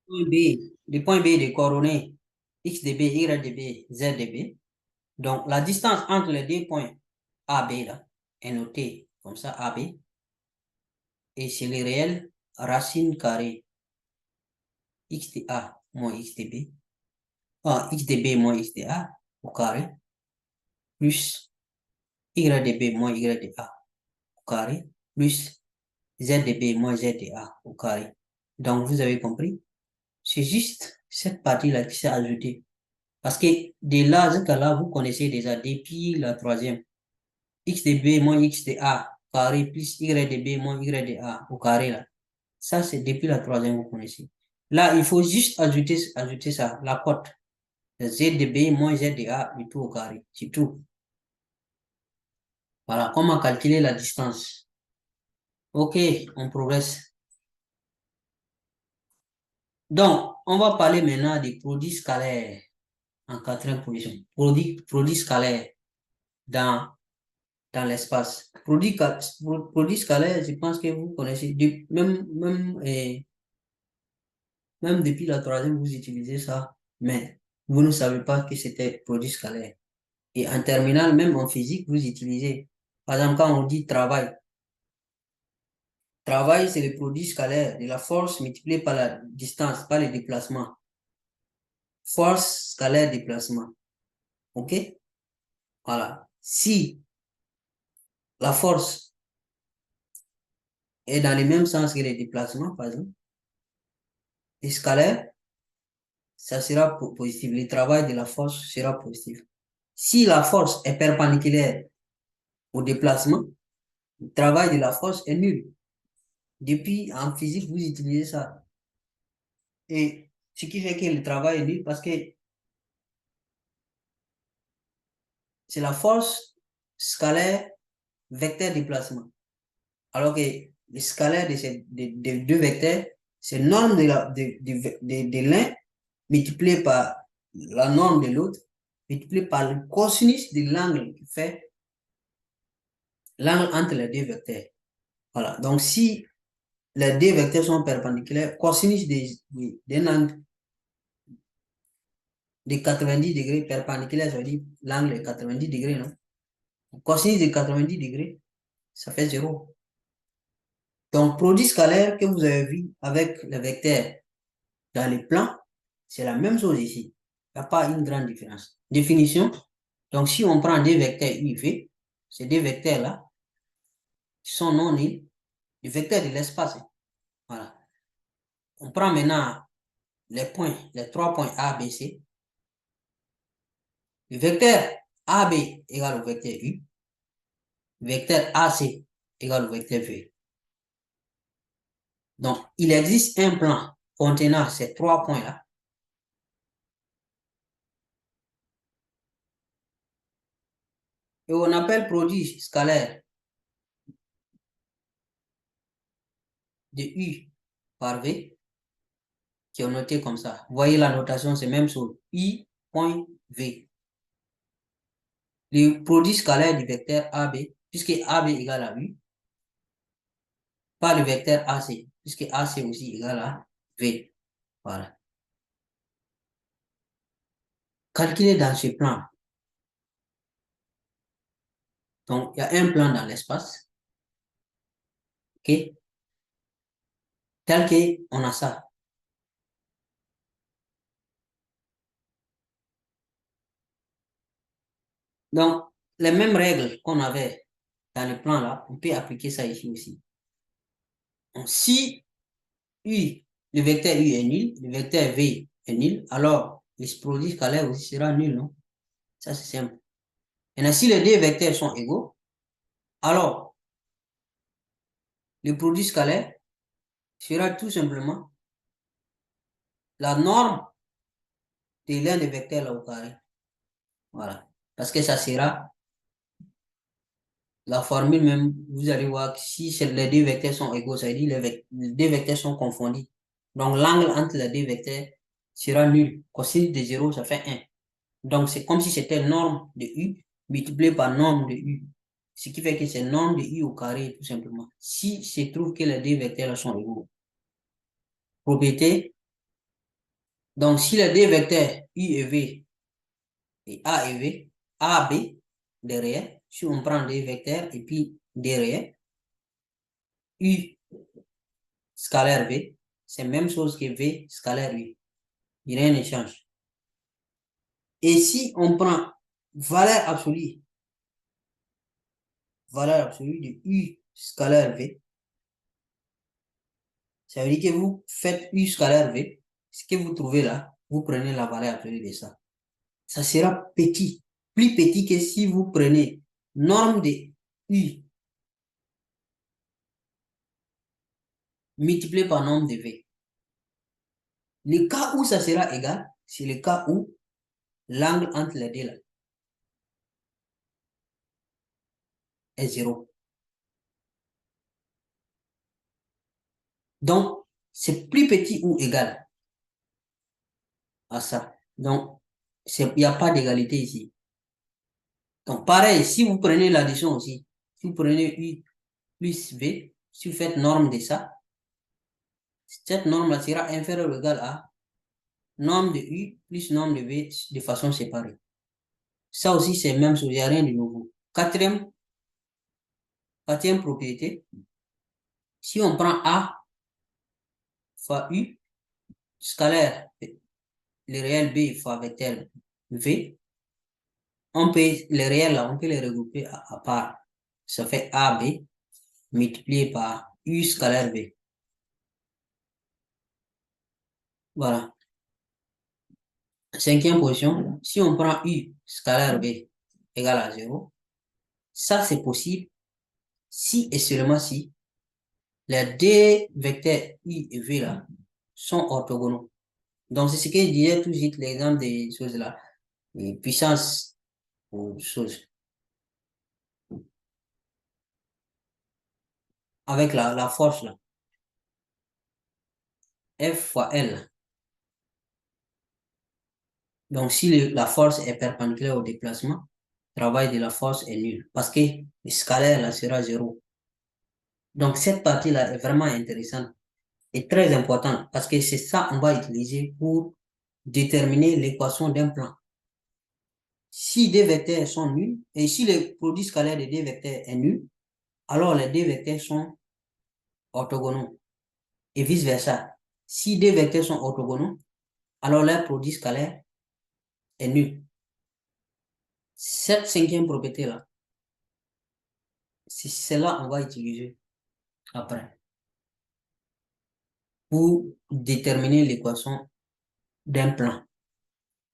les points B des coordonnées x de B, y de B, z de B. Donc, la distance entre les deux points A, B là, est notée comme ça, AB, et c'est le réel racine carrée x de A moins x de B, x de B moins x de A au carré, plus y de B moins y de A au carré, plus z de B moins z de A au carré. Donc, vous avez compris? C'est juste cette partie-là qui s'est ajoutée. Parce que de là jusqu'à là, vous connaissez déjà depuis la troisième. X de B moins X de A au carré plus Y de B moins Y de A au carré là. Ça, c'est depuis la troisième, vous connaissez. Là, il faut juste ajouter ça, la cote. Z de B moins Z de A et tout au carré. C'est tout. Voilà, comment calculer la distance. OK, on progresse. Donc, on va parler maintenant des produits scalaires en quatrième position. Produits scalaires dans l'espace. Produit scalaire, je pense que vous connaissez, même depuis la troisième, vous utilisez ça, mais vous ne savez pas que c'était produit scalaire. Et en terminale, même en physique, vous utilisez. Par exemple, quand on dit travail, travail, c'est le produit scalaire de la force multipliée par la distance, par le déplacement. Force scalaire déplacement. OK? Voilà. Si la force est dans le même sens que le déplacement, par exemple, le scalaire, ça sera positif. Le travail de la force sera positif. Si la force est perpendiculaire au déplacement, le travail de la force est nul. Depuis, en physique, vous utilisez ça. Et ce qui fait que le travail est nul parce que c'est la force scalaire vecteur déplacement. Alors que le scalaire de deux vecteurs, c'est norme de l'un multiplié par la norme de l'autre, multiplié par le cosinus de l'angle qui fait l'angle entre les deux vecteurs. Voilà. Donc, si les deux vecteurs sont perpendiculaires, cosinus d'un angle de 90 degrés perpendiculaire, ça veut dire l'angle est 90 degrés, non? Cosinus de 90 degrés, ça fait 0. Donc, produit scalaire que vous avez vu avec le vecteur dans les plans, c'est la même chose ici. Il n'y a pas une grande différence. Définition. Donc, si on prend des vecteurs U et V, ces deux vecteurs-là, qui sont non nuls, les vecteurs de l'espace. Voilà. On prend maintenant les 3 points A, B, C. Le vecteur AB égale au vecteur U. Le vecteur AC égale au vecteur V. Donc, il existe un plan contenant ces 3 points-là. Et on appelle produit scalaire de U par V, qui est noté comme ça. Vous voyez la notation, c'est même chose. I point V. Le produit scalaire du vecteur AB, puisque AB égale à U, par le vecteur AC, puisque AC aussi égale à V. Voilà. Calculé dans ce plan. Donc, il y a un plan dans l'espace. OK? Tel qu'on a ça. Donc, les mêmes règles qu'on avait dans le plan là, on peut appliquer ça ici aussi. Donc, si U, le vecteur U est nul, le vecteur V est nul, alors le produit scalaire aussi sera nul, non? Ça, c'est simple. Maintenant, si les deux vecteurs sont égaux, alors le produit scalaire sera tout simplement la norme de l'un des vecteurs là au carré. Voilà. Parce que ça sera la formule même, vous allez voir que si les deux vecteurs sont égaux, ça veut dire les deux vecteurs sont confondus. Donc, l'angle entre les deux vecteurs sera nul. Cosinus de 0, ça fait 1. Donc, c'est comme si c'était norme de U multiplié par norme de U. Ce qui fait que c'est norme de U au carré, tout simplement. Si se trouve que les deux vecteurs sont égaux. Propriété. Donc, si les deux vecteurs U et V et A et V, A, B, derrière, si on prend des vecteurs et puis derrière, U scalaire V, c'est la même chose que V scalaire U. Il n'y a rien ne change. Et si on prend valeur absolue de U scalaire V, ça veut dire que vous faites U scalaire V, ce que vous trouvez là, vous prenez la valeur absolue de ça. Ça sera petit, plus petit que si vous prenez norme de U multiplié par nombre de V. Le cas où ça sera égal, c'est le cas où l'angle entre les deux là est 0. Donc, c'est plus petit ou égal à ça. Donc, il n'y a pas d'égalité ici. Donc, pareil, si vous prenez l'addition aussi, si vous prenez U plus V, si vous faites norme de ça, cette norme sera inférieure ou égale à norme de U plus norme de V de façon séparée. Ça aussi, c'est même chose, il n'y a rien de nouveau. Quatrième propriété, si on prend A fois U, scalaire, le réel B fois vecteur V, on peut, les réels là, on peut les regrouper à part. Ça fait AB multiplié par U scalaire V. Voilà. Cinquième position, si on prend U scalaire V égale à 0, ça c'est possible si et seulement si les deux vecteurs U et V là sont orthogonaux. Donc c'est ce que je disais tout de suite, l'exemple des choses là, puissance ou choses, avec la force là, F fois L. Donc si la force est perpendiculaire au déplacement, le travail de la force est nul parce que le scalaire là sera 0. Donc cette partie-là est vraiment intéressante et très importante parce que c'est ça qu'on va utiliser pour déterminer l'équation d'un plan. Si deux vecteurs sont nuls et si le produit scalaire des deux vecteurs est nul, alors les deux vecteurs sont orthogonaux et vice-versa. Si deux vecteurs sont orthogonaux, alors leur produit scalaire est nul. Cette cinquième propriété-là, c'est celle-là qu'on va utiliser après pour déterminer l'équation d'un plan.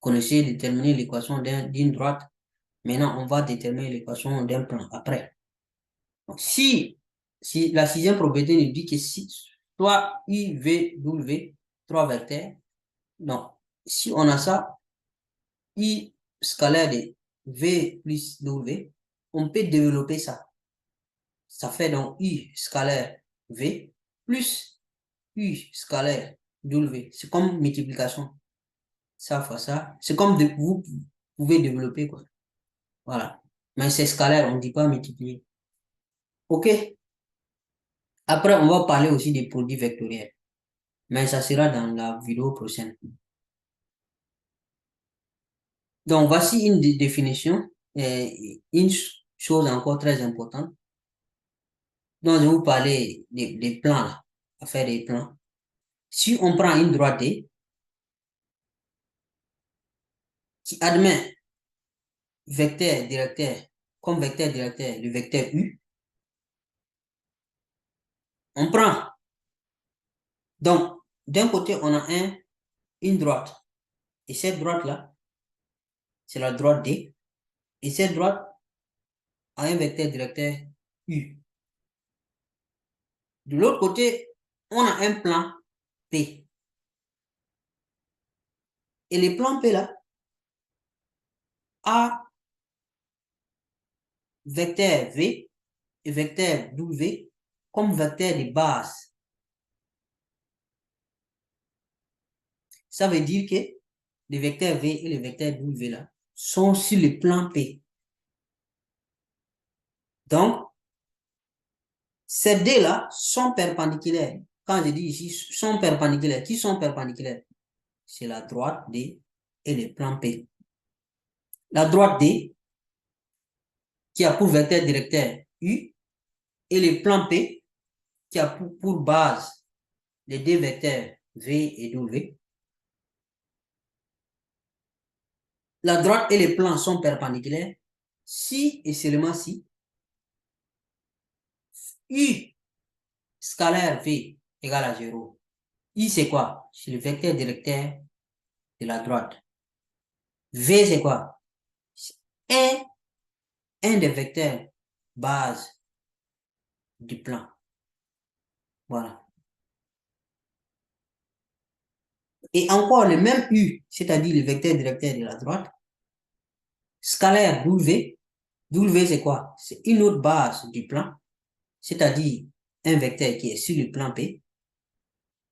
Vous connaissez déterminer l'équation d'une droite. Maintenant, on va déterminer l'équation d'un plan après. Donc, si la sixième propriété nous dit que si soit U, V, W, trois vecteurs, donc si on a ça, I scalaire de V plus W, on peut développer ça. Ça fait donc U scalaire V plus U scalaire W. C'est comme multiplication. Ça fois ça. C'est comme vous pouvez développer, quoi. Voilà. Mais c'est scalaire, on ne dit pas multiplier. OK? Après, on va parler aussi des produits vectoriels. Mais ça sera dans la vidéo prochaine. Donc, voici une définition. Et une chose encore très importante. Donc, je vais vous parler des plans, là, à faire des plans. Si on prend une droite D qui admet vecteur, directeur comme vecteur directeur le vecteur U, on prend. Donc, d'un côté, on a une droite. Et cette droite-là, c'est la droite D. Et cette droite a un vecteur directeur U. De l'autre côté, on a un plan P. Et le plan P là a vecteur V et vecteur W comme vecteur de base. Ça veut dire que les vecteurs V et les vecteurs W là sont sur le plan P. Donc, ces deux là sont perpendiculaires. Quand je dis ici, sont perpendiculaires. Qui sont perpendiculaires? C'est la droite D et le plan P. La droite D qui a pour vecteur directeur U et le plan P qui a pour base les deux vecteurs V et W. La droite et le plan sont perpendiculaires si et seulement si U scalaire V égale à 0. I c'est quoi? C'est le vecteur directeur de la droite. V c'est quoi? C'est un des vecteurs base du plan. Voilà. Et encore le même U, c'est-à-dire le vecteur directeur de la droite, scalaire W. W c'est quoi? C'est une autre base du plan, c'est-à-dire un vecteur qui est sur le plan P.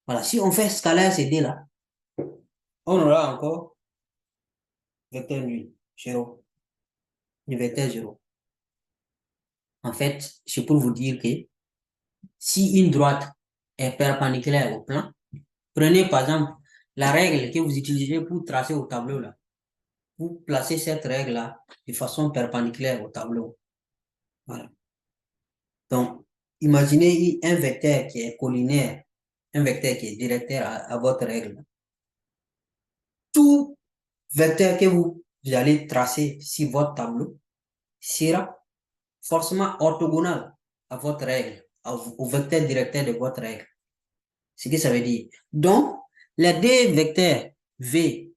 Voilà, si on fait scalaire ces deux là, on aura encore vecteur nul, 0. Le vecteur 0. En fait, c'est pour vous dire que si une droite est perpendiculaire au plan, prenez par exemple la règle que vous utilisez pour tracer au tableau là. Vous placez cette règle là de façon perpendiculaire au tableau. Voilà. Donc, imaginez un vecteur qui est collinaire, un vecteur qui est directeur à votre règle. Tout vecteur que vous allez tracer sur votre tableau sera forcément orthogonal à votre règle, au vecteur directeur de votre règle. C'est ce que ça veut dire. Donc, les deux vecteurs V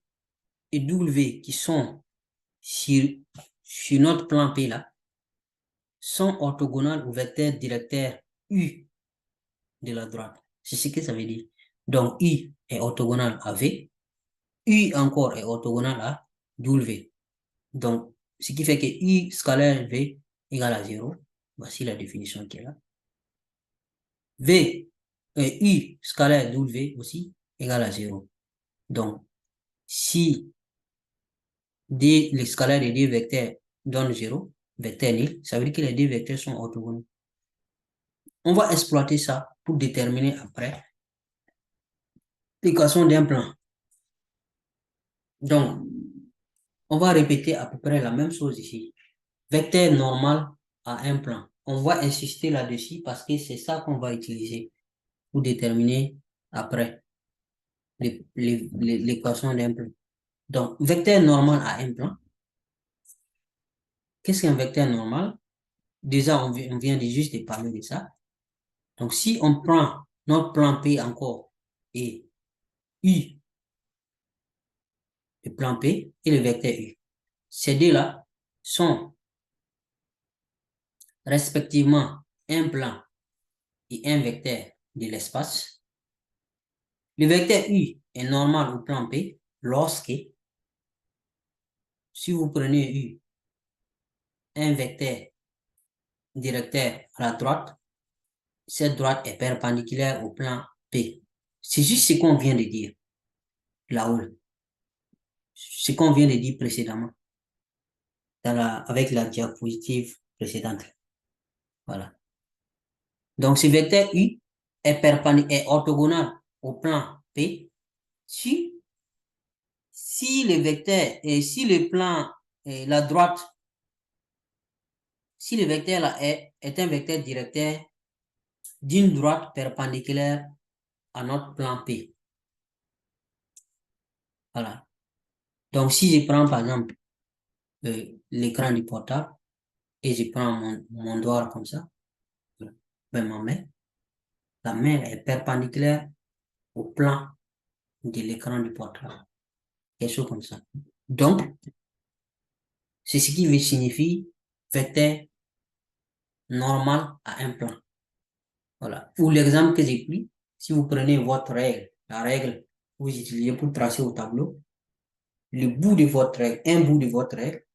et W qui sont sur notre plan P là, sont orthogonales au vecteur directeur U de la droite. C'est ce que ça veut dire. Donc, I est orthogonal à V, U encore est orthogonal à W. Donc, ce qui fait que I scalaire V égale à 0. Voici la définition qui est là. V, U scalaire W aussi égale à 0. Donc, si les scalaires des deux vecteurs donnent 0, vecteur nul, ça veut dire que les deux vecteurs sont orthogonaux. On va exploiter ça pour déterminer après l'équation d'un plan. Donc, on va répéter à peu près la même chose ici. Vecteur normal à un plan. On va insister là-dessus parce que c'est ça qu'on va utiliser pour déterminer après l'équation d'un plan. Donc, vecteur normal à un plan. Qu'est-ce qu'un vecteur normal? Déjà, on vient de juste de parler de ça. Donc, si on prend notre plan P encore et U, le plan P et le vecteur U, ces deux-là sont respectivement un plan et un vecteur de l'espace. Le vecteur U est normal au plan P lorsque, si vous prenez U, un vecteur directeur à la droite, cette droite est perpendiculaire au plan P. C'est juste ce qu'on vient de dire là-haut. Ce qu'on vient de dire précédemment avec la diapositive précédente. Voilà. Donc, ce vecteur U est orthogonal au plan P si le vecteur et si le plan la droite, si le vecteur là est un vecteur directeur d'une droite perpendiculaire à notre plan P. Voilà. Donc, si je prends par exemple l'écran du portable, et je prends mon doigt comme ça, ben ma main, la main est perpendiculaire au plan de l'écran du portable. Quelque chose comme ça. Donc, c'est ce qui veut signifie vecteur normal à un plan. Voilà. Ou l'exemple que j'ai pris, si vous prenez votre règle, la règle que vous utilisez pour tracer au tableau, le bout de votre règle, un bout de votre règle,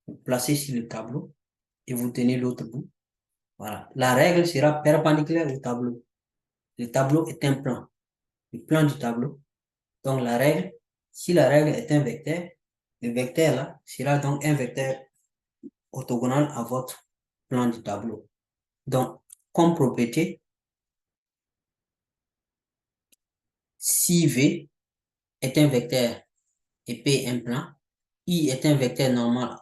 vous placez sur le tableau et vous tenez l'autre bout. Voilà. La règle sera perpendiculaire au tableau. Le tableau est un plan. Le plan du tableau. Donc la règle, si la règle est un vecteur, le vecteur là sera donc un vecteur orthogonal à votre plan du tableau. Donc, comme propriété, si V est un vecteur et P un plan, I est un vecteur normal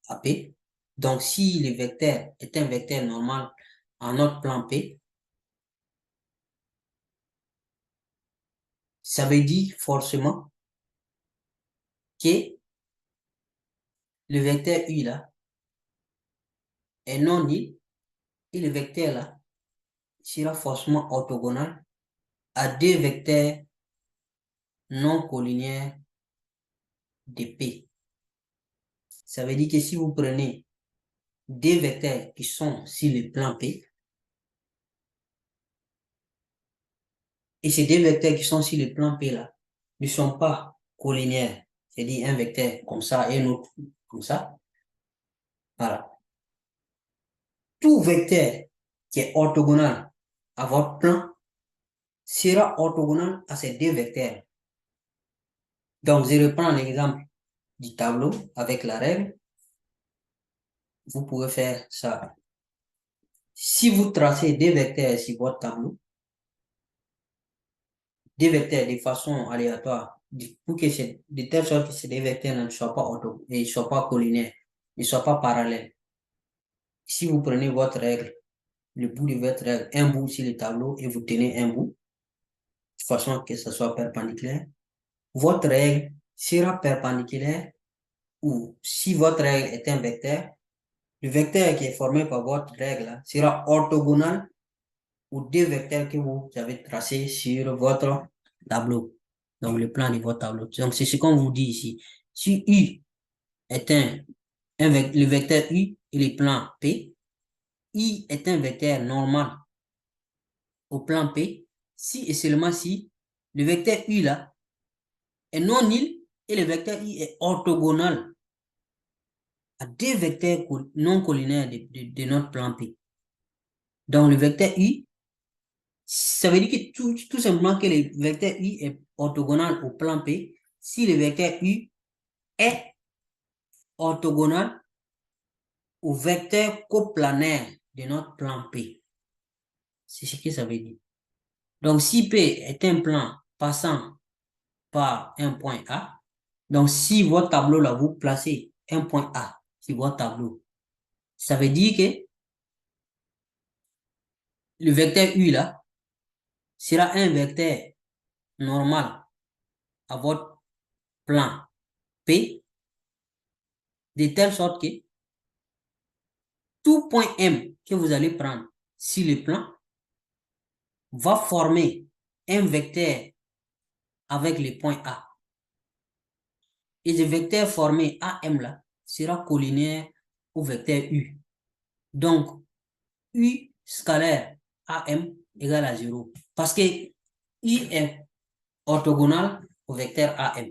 à P. Donc, si le vecteur est un vecteur normal à notre plan P, ça veut dire forcément que le vecteur I là est non nul et le vecteur là sera forcément orthogonal à deux vecteurs non collinéaires de P. Ça veut dire que si vous prenez deux vecteurs qui sont sur le plan P, et ces deux vecteurs qui sont sur le plan P là ne sont pas collinéaires, c'est-à-dire un vecteur comme ça et un autre comme ça, voilà. Tout vecteur qui est orthogonal à votre plan sera orthogonal à ces deux vecteurs. Donc, je reprends l'exemple du tableau avec la règle. Vous pouvez faire ça. Si vous tracez des vecteurs sur votre tableau, des vecteurs de façon aléatoire, pour que c'est de telle sorte que ces deux vecteurs ne soient pas ne soient pas collinaires, ne soient pas parallèles. Si vous prenez votre règle, le bout de votre règle, un bout sur le tableau et vous tenez un bout, de façon que ce soit perpendiculaire, votre règle sera perpendiculaire ou si votre règle est un vecteur, le vecteur qui est formé par votre règle sera orthogonal aux deux vecteurs que vous avez tracés sur votre tableau, donc le plan de votre tableau. Donc, c'est ce qu'on vous dit ici. Si U est le vecteur U et le plan P, I est un vecteur normal au plan P, si et seulement si le vecteur U là est non nul et le vecteur I est orthogonal à deux vecteurs non collinaires de notre plan P. Donc, le vecteur U, ça veut dire que tout simplement que le vecteur U est orthogonal au plan P si le vecteur U est orthogonal au vecteur coplanaire de notre plan P. C'est ce que ça veut dire. Donc, si P est un plan passant par un point A, donc si votre tableau là, vous placez un point A sur votre tableau, ça veut dire que le vecteur U là sera un vecteur normal à votre plan P, de telle sorte que tout point M que vous allez prendre sur le plan va former un vecteur avec le point A. Et le vecteur formé AM là sera collinaire au vecteur U. Donc, U scalaire AM égale à 0. Parce que U est orthogonal au vecteur AM.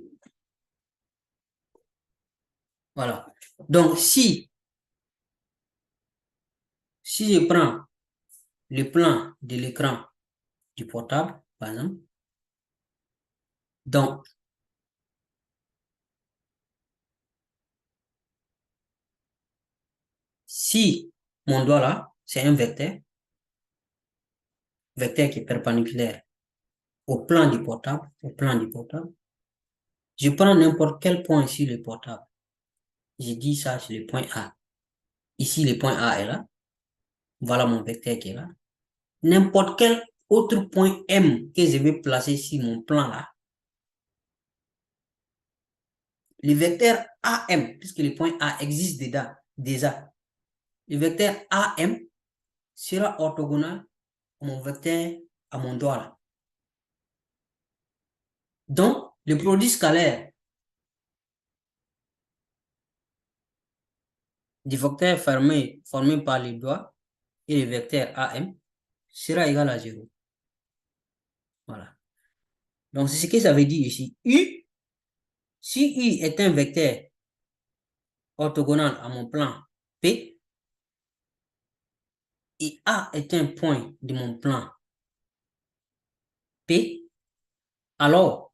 Voilà. Donc, si je prends le plan de l'écran du portable, par exemple, donc, si mon doigt là, c'est un vecteur qui est perpendiculaire au plan du portable, je prends n'importe quel point sur le portable. Je dis ça sur le point A. Ici, le point A est là. Voilà mon vecteur qui est là. N'importe quel autre point M que je vais placer sur mon plan là, le vecteur AM, puisque le point A existe déjà, le vecteur AM sera orthogonal à mon vecteur, à mon doigt là. Donc, le produit scalaire du vecteur formé par les doigts et le vecteur AM sera égal à 0. Voilà. Donc, c'est ce que ça veut dire ici. Si U est un vecteur orthogonal à mon plan P et A est un point de mon plan P, alors,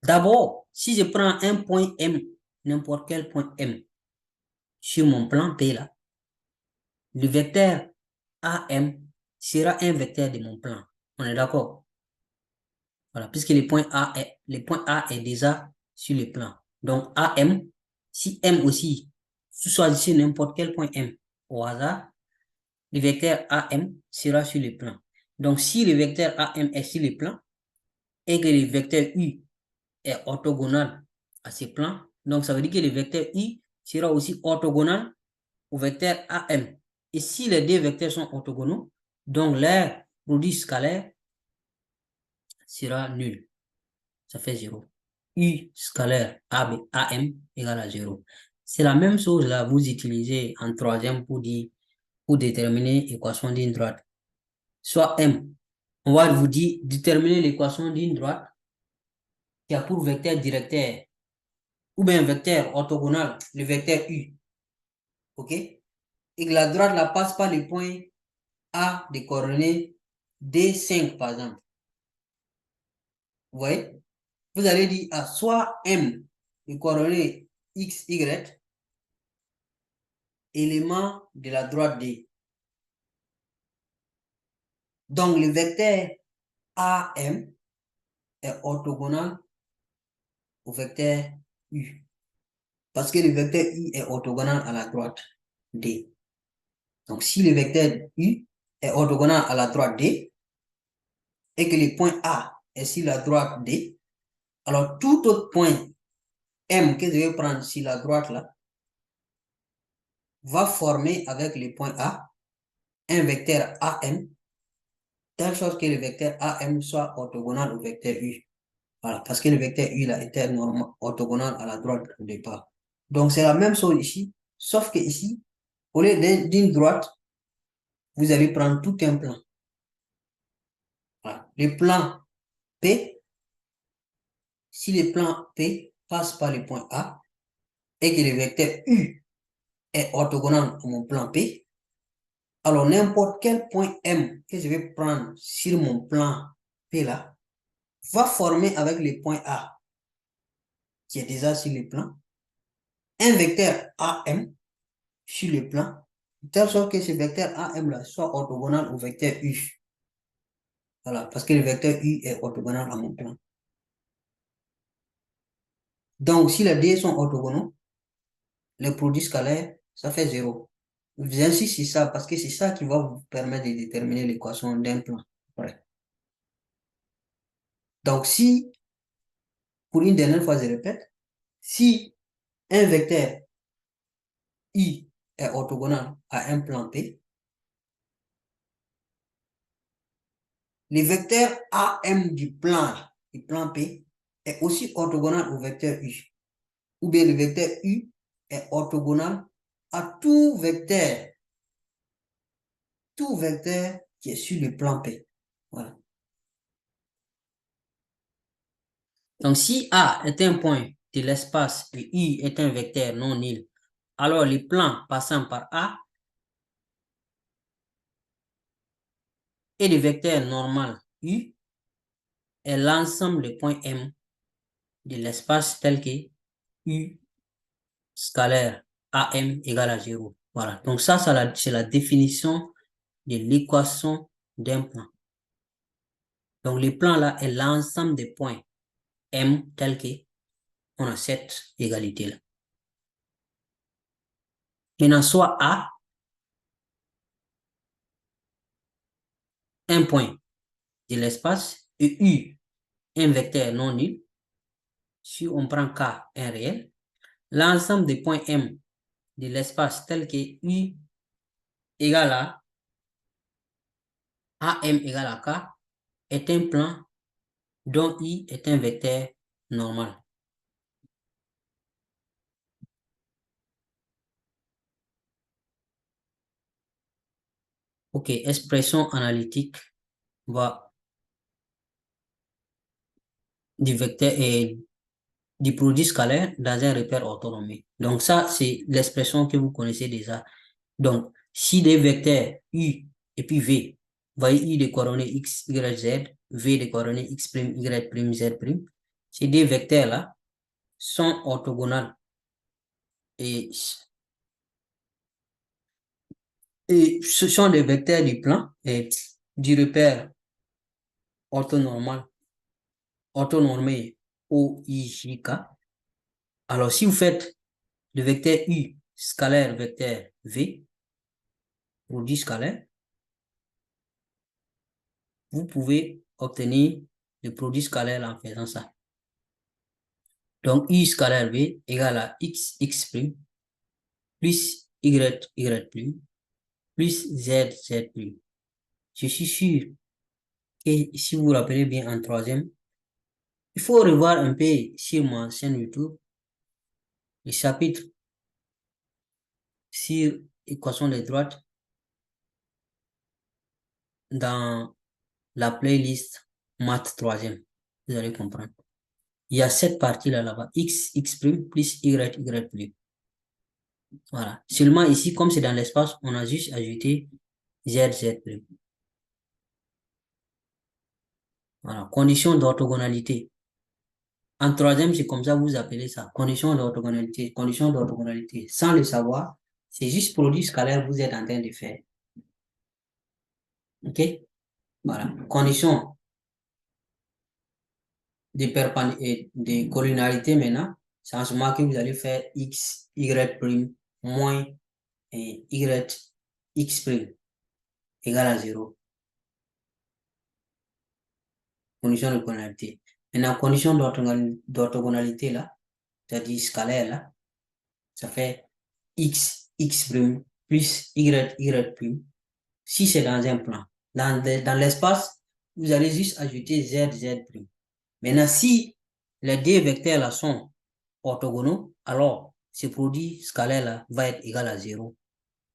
d'abord, si je prends un point M, n'importe quel point M, sur mon plan P là, le vecteur AM sera un vecteur de mon plan. On est d'accord? Voilà, puisque le point A est déjà sur le plan. Donc, AM, si M aussi, choisissez n'importe quel point M au hasard, le vecteur AM sera sur le plan. Donc, si le vecteur AM est sur le plan et que le vecteur U est orthogonal à ce plan, donc ça veut dire que le vecteur U sera aussi orthogonal au vecteur AM. Et si les deux vecteurs sont orthogonaux, donc leur produit scalaire sera nul. Ça fait 0. U scalaire AM égale à 0. C'est la même chose là, vous utilisez en troisième pour déterminer l'équation d'une droite. Soit M, on va vous dire déterminer l'équation d'une droite qui a pour vecteur directeur ou bien vecteur orthogonal, le vecteur U. OK? Et que la droite la passe par les points A des coordonnées D5 par exemple. Vous voyez? Vous allez dire soit M, les coordonnées X, Y, élément de la droite D. Donc, le vecteur AM est orthogonal au vecteur U. Parce que le vecteur U est orthogonal à la droite D. Donc, si le vecteur U est orthogonal à la droite D et que le point A est sur la droite D, alors tout autre point M que je vais prendre sur la droite là va former avec le point A un vecteur AM, telle sorte que le vecteur AM soit orthogonal au vecteur U. Voilà, parce que le vecteur U là était orthogonal à la droite au départ. Donc c'est la même chose ici, sauf que ici, au lieu d'une droite, vous allez prendre tout un plan. Voilà. Le plan P, si le plan P passe par le point A et que le vecteur U est orthogonal à mon plan P, alors n'importe quel point M que je vais prendre sur mon plan P là, va former avec le point A, qui est déjà sur le plan, un vecteur AM sur le plan, de telle sorte que ce vecteur AM là soit orthogonal au vecteur U. Voilà, parce que le vecteur U est orthogonal à mon plan. Donc, si les deux sont orthogonaux, le produit scalaire, ça fait 0. J'insiste sur ça parce que c'est ça qui va vous permettre de déterminer l'équation d'un plan. Ouais. Donc, si, pour une dernière fois, je répète, si un vecteur I est orthogonal à un plan P, le vecteur AM du plan P est aussi orthogonal au vecteur U. Ou bien le vecteur U est orthogonal à tout vecteur qui est sur le plan P. Voilà. Donc, si A est un point de l'espace et U est un vecteur non nul, alors les plans passant par A et le vecteur normal U est l'ensemble des points M de l'espace tel que U scalaire AM égale à 0. Voilà. Donc, ça, c'est la définition de l'équation d'un plan. Donc, le plan là est l'ensemble des points M tel que on a cette égalité là. Maintenant, soit A, un point de l'espace, et U, un vecteur non nul. Si on prend K, un réel, l'ensemble des points M de l'espace tel que U égale à AM égale à K est un plan dont I est un vecteur normal. Ok, expression analytique va du vecteur et du produit scalaire dans un repère orthonormé. Donc ça, c'est l'expression que vous connaissez déjà. Donc, si des vecteurs U et puis V, voyez U des coordonnées X, Y, Z, V des coordonnées X', Y', Z', ces deux vecteurs-là sont orthogonales. Et, et ce sont des vecteurs du plan et du repère orthonormal, orthonormé OIJK. Alors, si vous faites le vecteur U scalaire vecteur V, produit scalaire, vous pouvez obtenir le produit scalaire en faisant ça. Donc, U scalaire V égale à X' plus Y', plus Z'. Je suis sûr que si vous vous rappelez bien en troisième, il faut revoir un peu sur ma chaîne YouTube le chapitre sur équation des droites dans la playlist maths troisième. Vous allez comprendre. Il y a cette partie-là là-bas. X' plus Y'. Voilà. Seulement ici, comme c'est dans l'espace, on a juste ajouté Z'. Voilà. Condition d'orthogonalité. En troisième, c'est comme ça que vous appelez ça. Condition d'orthogonalité. Condition d'orthogonalité. Sans le savoir, c'est juste produit scalaire que vous êtes en train de faire. OK? Voilà. Condition de collinarité maintenant. C'est en ce moment que vous allez faire X, Y' moins X' égale à 0. Condition de collinarité. Maintenant, condition d'orthogonalité, là, c'est-à-dire scalaire, là, ça fait X' plus Y'. Si c'est dans un plan. Dans l'espace, vous allez juste ajouter Z'. Maintenant, si les deux vecteurs là sont orthogonaux, alors ce produit scalaire là va être égal à 0.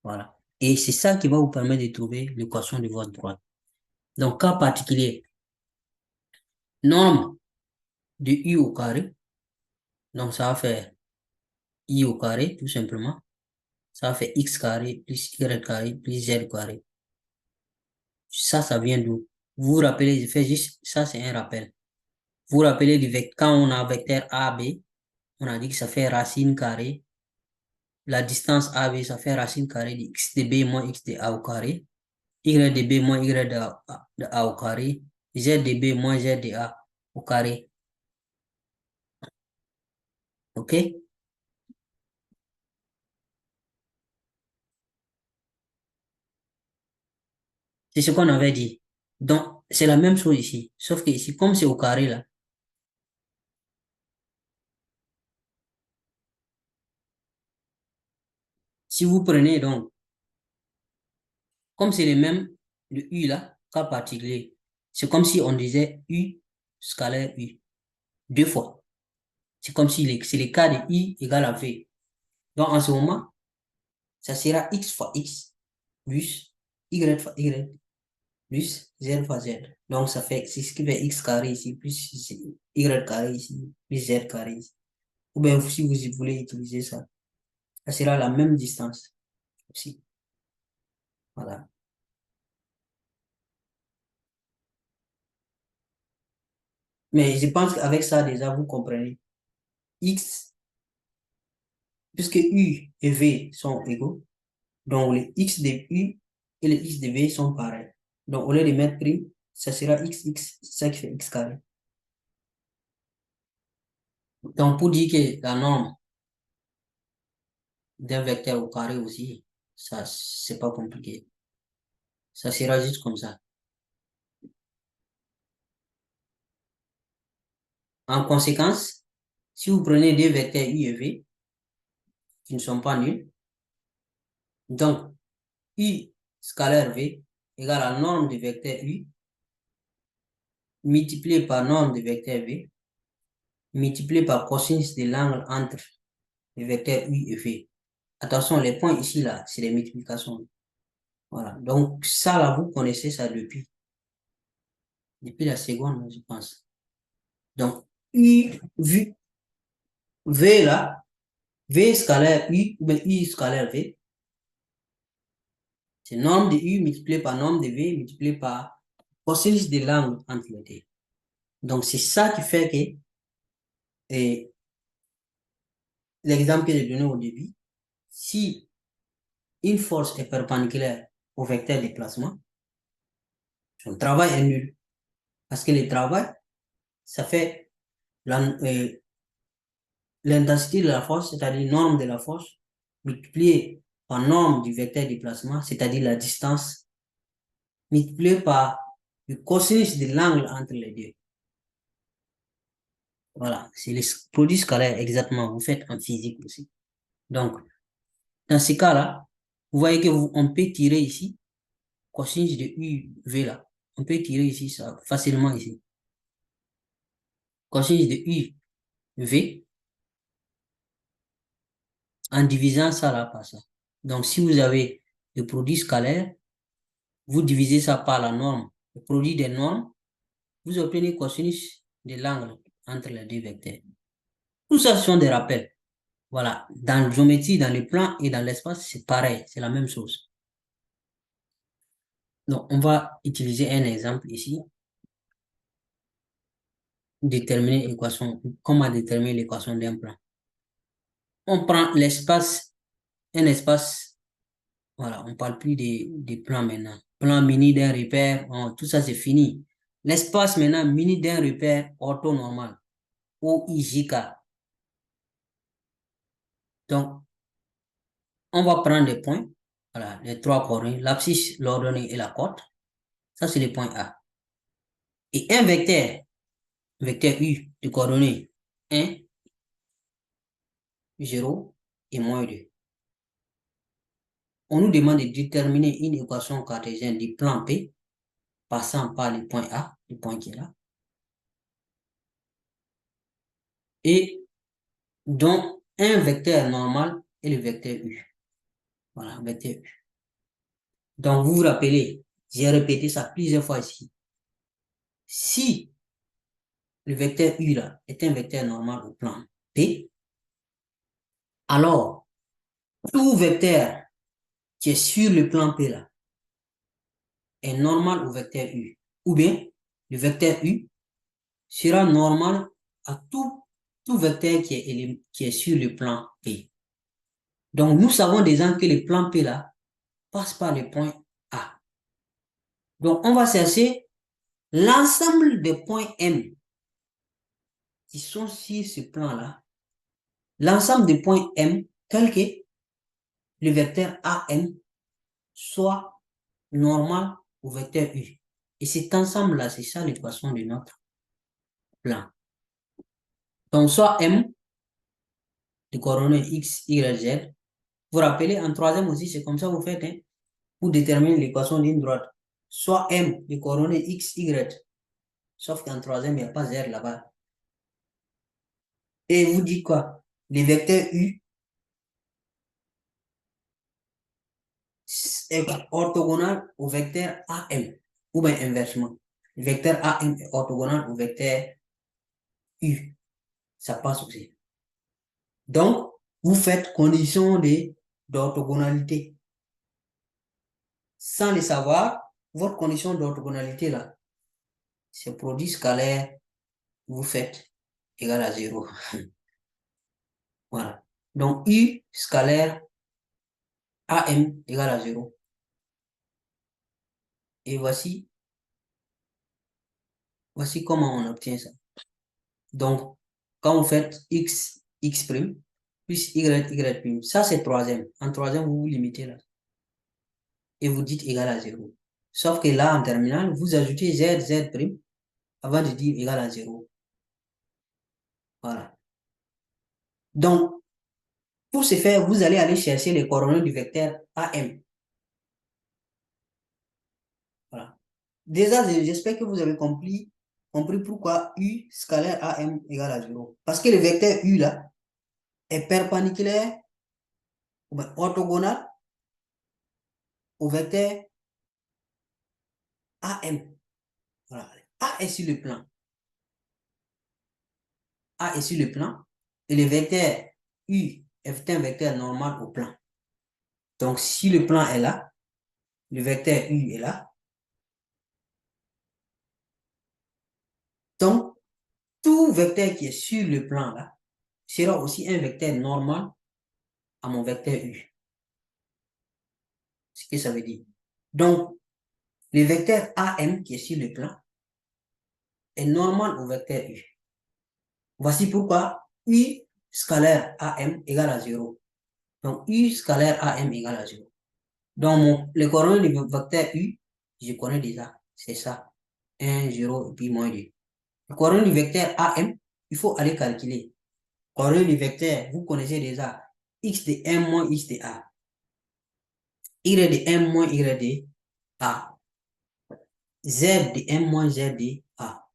Voilà. Et c'est ça qui va vous permettre de trouver l'équation de votre droite. Donc, cas particulier, norme de U au carré. Donc, ça va faire I au carré, tout simplement. Ça va faire X carré plus Y carré plus Z carré. Ça vient d'où? Vous vous rappelez, je fais juste, ça c'est un rappel. Vous vous rappelez du vecteur, quand on a un vecteur AB, on a dit que ça fait racine carrée. La distance AB, ça fait racine carrée de X de B moins X de A au carré. Y de B moins Y de A au carré. Z de B moins Z de A au carré. OK? C'est ce qu'on avait dit. Donc, c'est la même chose ici. Sauf que ici, comme c'est au carré là, si vous prenez donc, comme c'est le même, le U là, cas particulier, c'est comme si on disait U scalaire U, deux fois. C'est comme si c'est le cas de I égale à V. Donc, en ce moment, ça sera X fois X plus Y fois Y plus Z fois Z. Donc, ça fait, c'est ce qui fait X carré ici, plus Y carré ici, plus Z carré ici. Ou bien, si vous voulez utiliser ça, ça sera la même distance aussi. Voilà. Mais je pense qu'avec ça, déjà, vous comprenez. X, puisque U et V sont égaux, donc les X de U et les X de V sont pareils. Donc, au lieu de mettre prime, ça sera XX, c'est ça qui fait X carré. Donc, pour dire que la norme d'un vecteur au carré aussi, ça, c'est pas compliqué. Ça sera juste comme ça. En conséquence, si vous prenez deux vecteurs U et V qui ne sont pas nuls, Donc, U scalaire V égale à norme du vecteur U multiplié par norme du vecteur V multiplié par cosinus de l'angle entre le vecteur U et V. Attention, les points ici, là, c'est les multiplications. Voilà. Donc, ça, là, vous connaissez ça depuis la seconde, je pense. Donc, V, là, V scalaire U, ou bien U scalaire V, c'est norme de U multiplié par norme de V multiplié par cosinus de l'angle entre les deux. Donc, c'est ça qui fait que, et l'exemple que j'ai donné au début, si une force est perpendiculaire au vecteur de déplacement, son travail est nul. Parce que le travail, ça fait l'intensité de la force, c'est-à-dire norme de la force, multipliée par norme du vecteur de déplacement, c'est-à-dire la distance, multipliée par le cosinus de l'angle entre les deux. Voilà, c'est le produit scalaire exactement, vous faites en physique aussi. Donc, dans ce cas-là, vous voyez que on peut tirer ici, cosinus de UV là, on peut tirer ici ça facilement ici. Cosinus de UV en divisant ça là par ça. Donc, si vous avez le produit scalaire, vous divisez ça par la norme, le produit des normes, vous obtenez cosinus de l'angle entre les deux vecteurs. Tout ça, ce sont des rappels. Voilà. Dans la géométrie, dans le plan et dans l'espace, c'est pareil, c'est la même chose. Donc, on va utiliser un exemple ici. Déterminer l'équation, comment déterminer l'équation d'un plan. On prend l'espace, un espace, voilà, on ne parle plus des plans maintenant. Plan mini d'un repère, tout ça c'est fini. L'espace maintenant mini d'un repère orthonormal, OIJK. Donc, on va prendre des points, voilà, les trois coordonnées, l'abscisse, l'ordonnée et la cote. Ça, c'est les points A. Et un vecteur U de coordonnées 1, 0 et -2. On nous demande de déterminer une équation cartésienne du plan P passant par le point A, le point qui est là, et dont un vecteur normal est le vecteur U. Voilà, vecteur U. Donc, vous vous rappelez, j'ai répété ça plusieurs fois ici. Si le vecteur U là est un vecteur normal au plan P, alors tout vecteur qui est sur le plan P là est normal au vecteur U. Ou bien, le vecteur U sera normal à tout vecteur qui est sur le plan P. Donc, nous savons déjà que le plan P là passe par le point A. Donc, on va chercher l'ensemble des points M qui sont sur ce plan-là, l'ensemble des points M tel que le vecteur AM soit normal au vecteur U. Et cet ensemble-là, c'est ça l'équation de notre plan. Donc, soit M de coordonnées X, Y, Z. Vous rappelez, en troisième aussi, c'est comme ça que vous faites, hein, pour déterminer l'équation d'une droite. Soit M de coordonnées X, Y. Sauf qu'en troisième, il n'y a pas Z là-bas. Et vous dites quoi? Le vecteur U est orthogonal au vecteur AM, ou bien inversement. Le vecteur AM est orthogonal au vecteur U. Ça passe aussi. Donc, vous faites condition d'orthogonalité. Sans le savoir, votre condition d'orthogonalité là, c'est produit scalaire, vous faites égal à 0. Voilà. Donc, U scalaire AM égale à 0. Et voici comment on obtient ça. Donc, quand vous faites x prime plus y prime, ça c'est troisième. En troisième, vous vous limitez là. Et vous dites égal à 0. Sauf que là, en terminale, vous ajoutez z prime avant de dire égal à 0. Voilà. Donc, Pour ce faire, vous allez aller chercher les coordonnées du vecteur AM. Voilà. Déjà, j'espère que vous avez compris pourquoi U scalaire AM égale à 0. Parce que le vecteur U là est perpendiculaire ou orthogonal au vecteur AM. Voilà. A est sur le plan. A est sur le plan. Et le vecteur U est un vecteur normal au plan. Donc, si le plan est là, le vecteur U est là. Donc, tout vecteur qui est sur le plan là sera aussi un vecteur normal à mon vecteur U. Ce que ça veut dire. Donc, le vecteur AM qui est sur le plan est normal au vecteur U. Voici pourquoi U scalaire AM égale à 0. Donc, U scalaire AM égale à 0. Donc, les coordonnées du vecteur U, je connais déjà. C'est ça. 1, 0 et puis moins 2. Les coordonnées du vecteur AM, il faut aller calculer. Coordonnées du vecteur, vous connaissez déjà. X de M moins X de A. Y de M moins Y de A. Z de M moins Z de A.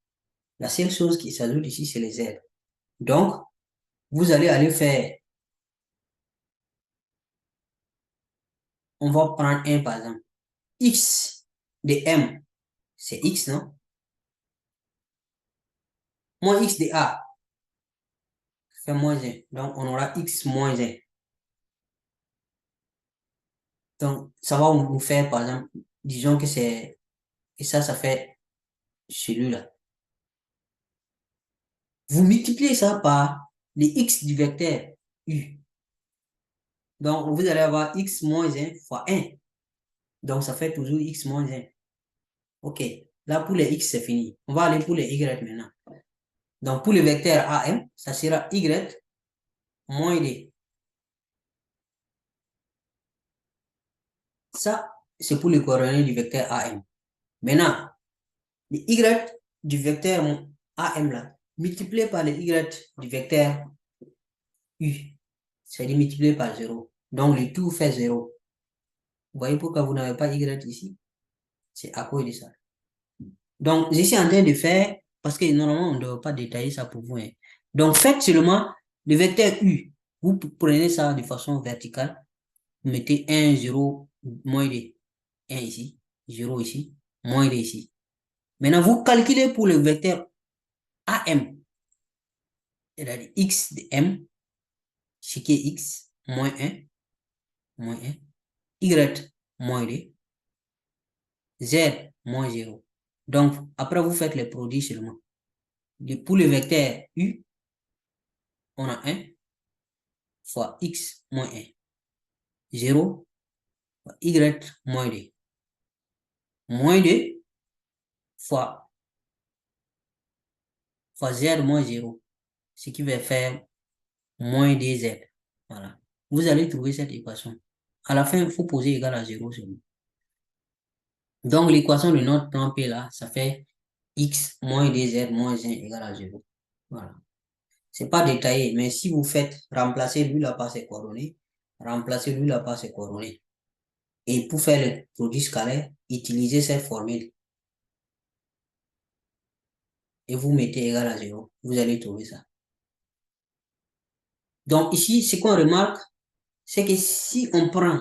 La seule chose qui s'ajoute ici, c'est les Z. Donc, vous allez aller faire, on va prendre un par exemple. X de M, c'est X, non? Moins X de A, fait moins 1. Donc, on aura X moins 1. Donc, ça va nous faire, par exemple, disons que c'est, et ça fait celui-là. Vous multipliez ça par les X du vecteur U. Donc, vous allez avoir X moins 1 fois 1. Donc, ça fait toujours X moins 1. OK. Là, pour les X, c'est fini. On va aller pour les Y maintenant. Donc, pour le vecteur AM, ça sera Y moins D. Ça, c'est pour les coordonnées du vecteur AM. Maintenant, le Y du vecteur AM là, multiplié par le Y du vecteur U, c'est multiplié par 0. Donc, le tout fait 0. Vous voyez pourquoi vous n'avez pas Y ici? C'est à cause de ça. Donc, je suis en train de faire, parce que normalement, on ne doit pas détailler ça pour vous. Hein. Donc, faites seulement le vecteur U. Vous prenez ça de façon verticale. Vous mettez 1, 0, moins de 1 ici, 0 ici, moins de ici. Maintenant, vous calculez pour le vecteur AM. C'est-à-dire X de M, ce qui est X, moins 1, Y, moins 2, Z, moins 0. Donc, après, vous faites les produits seulement. Pour le vecteur U, on a 1 fois X moins 1. 0 fois Y moins 2. Moins 2 fois Z moins 0. Ce qui va faire moins 2Z. Voilà. Vous allez trouver cette équation. À la fin, il faut poser égal à 0 seulement. Donc, l'équation de notre plan P là, ça fait X moins 2Z moins 1 égale à 0. Voilà. C'est pas détaillé, mais si vous faites remplacer lui là par ses coordonnées, remplacer lui là par ses coordonnées. Et pour faire le produit scalaire, utilisez cette formule. Et vous mettez égal à 0. Vous allez trouver ça. Donc ici, ce qu'on remarque, c'est que si on prend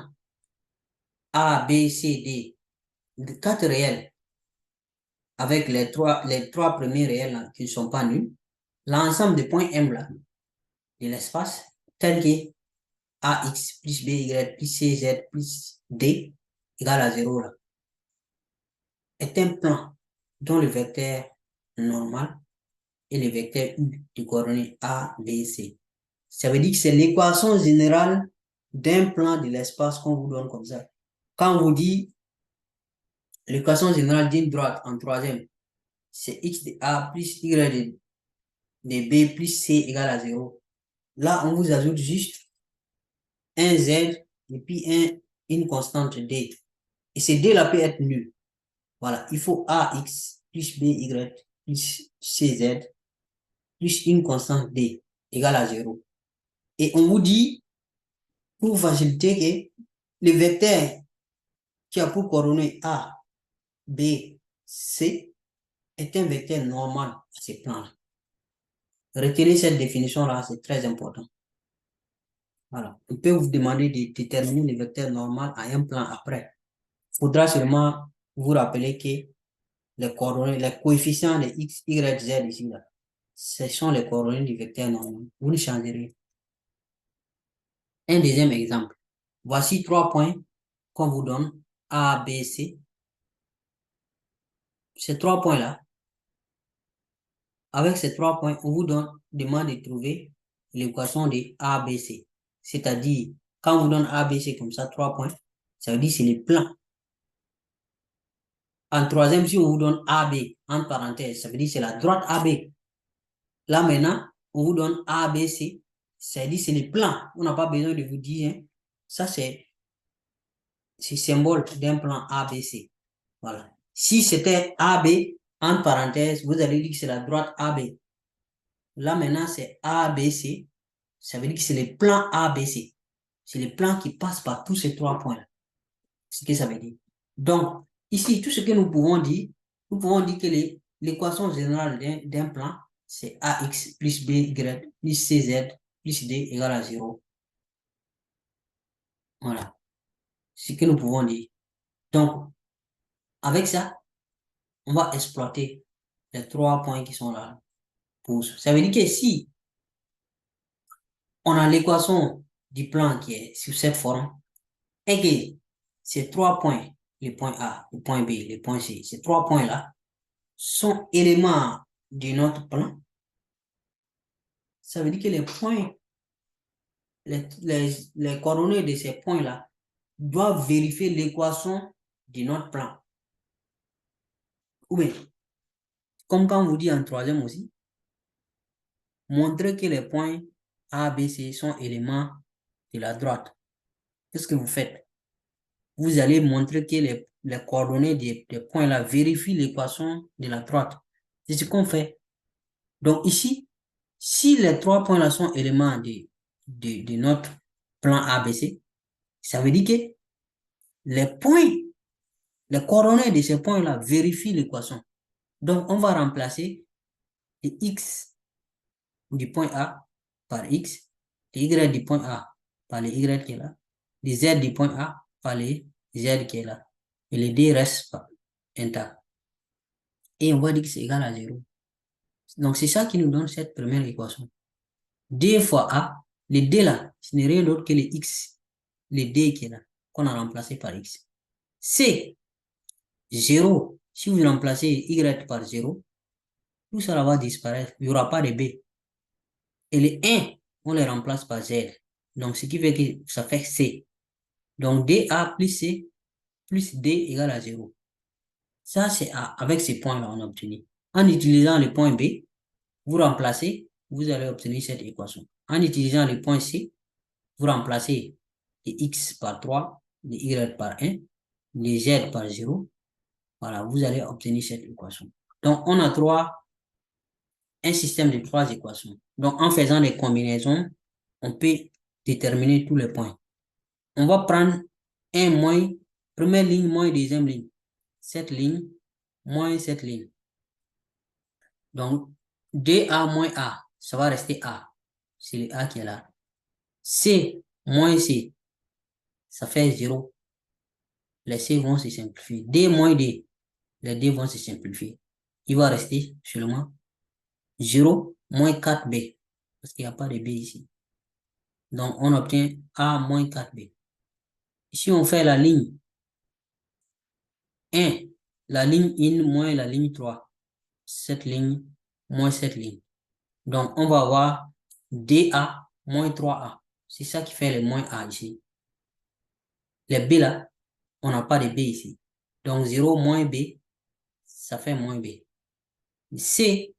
A, B, C, D, 4 réels, avec les trois premiers réels là, qui ne sont pas nuls, l'ensemble des points M là, de l'espace, tel que AX plus BY plus CZ plus D égale à 0 là, est un plan dont le vecteur normal est le vecteur U de coordonnées A, B, C. Ça veut dire que c'est l'équation générale d'un plan de l'espace qu'on vous donne comme ça. Quand on vous dit l'équation générale d'une droite en troisième, c'est x de A plus y de B plus C égale à 0. Là, on vous ajoute juste un Z et puis une constante D. Et ce D là peut être nul. Voilà, il faut AX plus BY plus CZ plus une constante D égale à 0. Et on vous dit pour faciliter que le vecteur qui a pour coordonnées A, B, C est un vecteur normal à ce plan-là. Retenez cette définition-là, c'est très important. Voilà. On peut vous demander de déterminer le vecteur normal à un plan après. Il faudra seulement vous rappeler que les coordonnées, les coefficients de x, y, z ici, là, ce sont les coordonnées du vecteur normal. Vous ne changez rien. Un deuxième exemple. Voici 3 points qu'on vous donne, A, B, C. Ces 3 points-là, avec ces 3 points, on vous demande de trouver l'équation de A, B, C. C'est-à-dire, quand on vous donne A, B, C comme ça, 3 points, ça veut dire que c'est le plan. En troisième, si on vous donne AB, en parenthèse, ça veut dire que c'est la droite AB. Là maintenant, on vous donne ABC, ça veut dire que c'est le plan. On n'a pas besoin de vous dire, hein, ça c'est symbole d'un plan ABC. Voilà. Si c'était AB, en parenthèse, vous allez dire que c'est la droite AB. Là maintenant, c'est ABC, ça veut dire que c'est le plan ABC. C'est le plan qui passe par tous ces 3 points. C'est ce que ça veut dire. Donc, ici, tout ce que nous pouvons dire que l'équation générale d'un plan, c'est AX plus BY plus CZ plus D égale à 0. Voilà. C'est ce que nous pouvons dire. Donc, avec ça, on va exploiter les 3 points qui sont là. Ça veut dire que si on a l'équation du plan qui est sur cette forme, et que ces 3 points, le point A, le point B, le point C, ces 3 points-là, sont éléments de notre plan, ça veut dire que les points, les coordonnées de ces points-là doivent vérifier l'équation de notre plan. Ou bien, comme quand on vous dit en troisième aussi, montrer que les points A, B, C sont éléments de la droite. Qu'est-ce que vous faites? Vous allez montrer que les coordonnées des points-là vérifient l'équation de la droite. C'est ce qu'on fait. Donc ici, si les 3 points-là sont éléments de notre plan ABC, ça veut dire que les coordonnées de ces points-là vérifient l'équation. Donc, on va remplacer les x du point A par x, les y du point A par les y qui est là, les z du point A par les z qui est là. Et les d restent intacts. Et on va dire que c'est égal à 0. Donc, c'est ça qui nous donne cette première équation. D fois A, le D là, ce n'est rien d'autre que le X, le D qui est là, qu'on a remplacé par X. C, 0, si vous remplacez Y par 0, tout ça va disparaître, il n'y aura pas de B. Et le 1, on le remplace par Z. Donc, ce qui fait que ça fait C. Donc, DA plus C plus D égale à 0. Ça, c'est A. Avec ces points-là, on a obtenu. En utilisant le point B, vous remplacez, vous allez obtenir cette équation. En utilisant le point C, vous remplacez les x par 3, les y par 1, les z par 0. Voilà, vous allez obtenir cette équation. Donc, on a un système de 3 équations. Donc, en faisant des combinaisons, on peut déterminer tous les points. On va prendre un moins, première ligne, moins deuxième ligne. Cette ligne, moins cette ligne. Donc, DA moins A, ça va rester A. C'est le A qui est là. C moins C, ça fait 0. Les C vont se simplifier. D moins D, les D vont se simplifier. Il va rester seulement 0 moins 4B, parce qu'il n'y a pas de B ici. Donc, on obtient A moins 4B. Ici, on fait la ligne 1, la ligne 1 moins la ligne 3. Cette ligne moins cette ligne. Donc, on va avoir DA moins 3A. C'est ça qui fait le moins A ici. Les B là, on n'a pas de B ici. Donc, 0 moins B, ça fait moins B. C,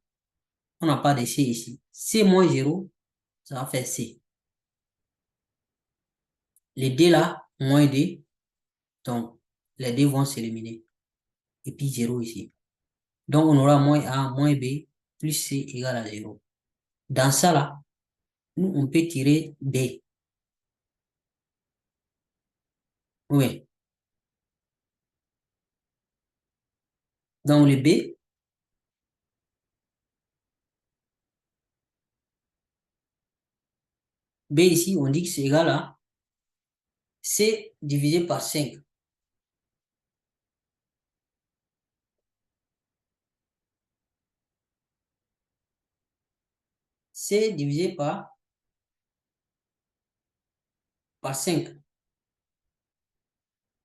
on n'a pas de C ici. C moins 0, ça va faire C. Les D là, moins D, donc les D vont s'éliminer. Et puis 0 ici. Donc, on aura moins A, moins B, plus C égale à 0. Dans ça là, nous, on peut tirer B. Oui. Donc, le B ici, on dit que c'est égal à C divisé par 5. C divisé par 5.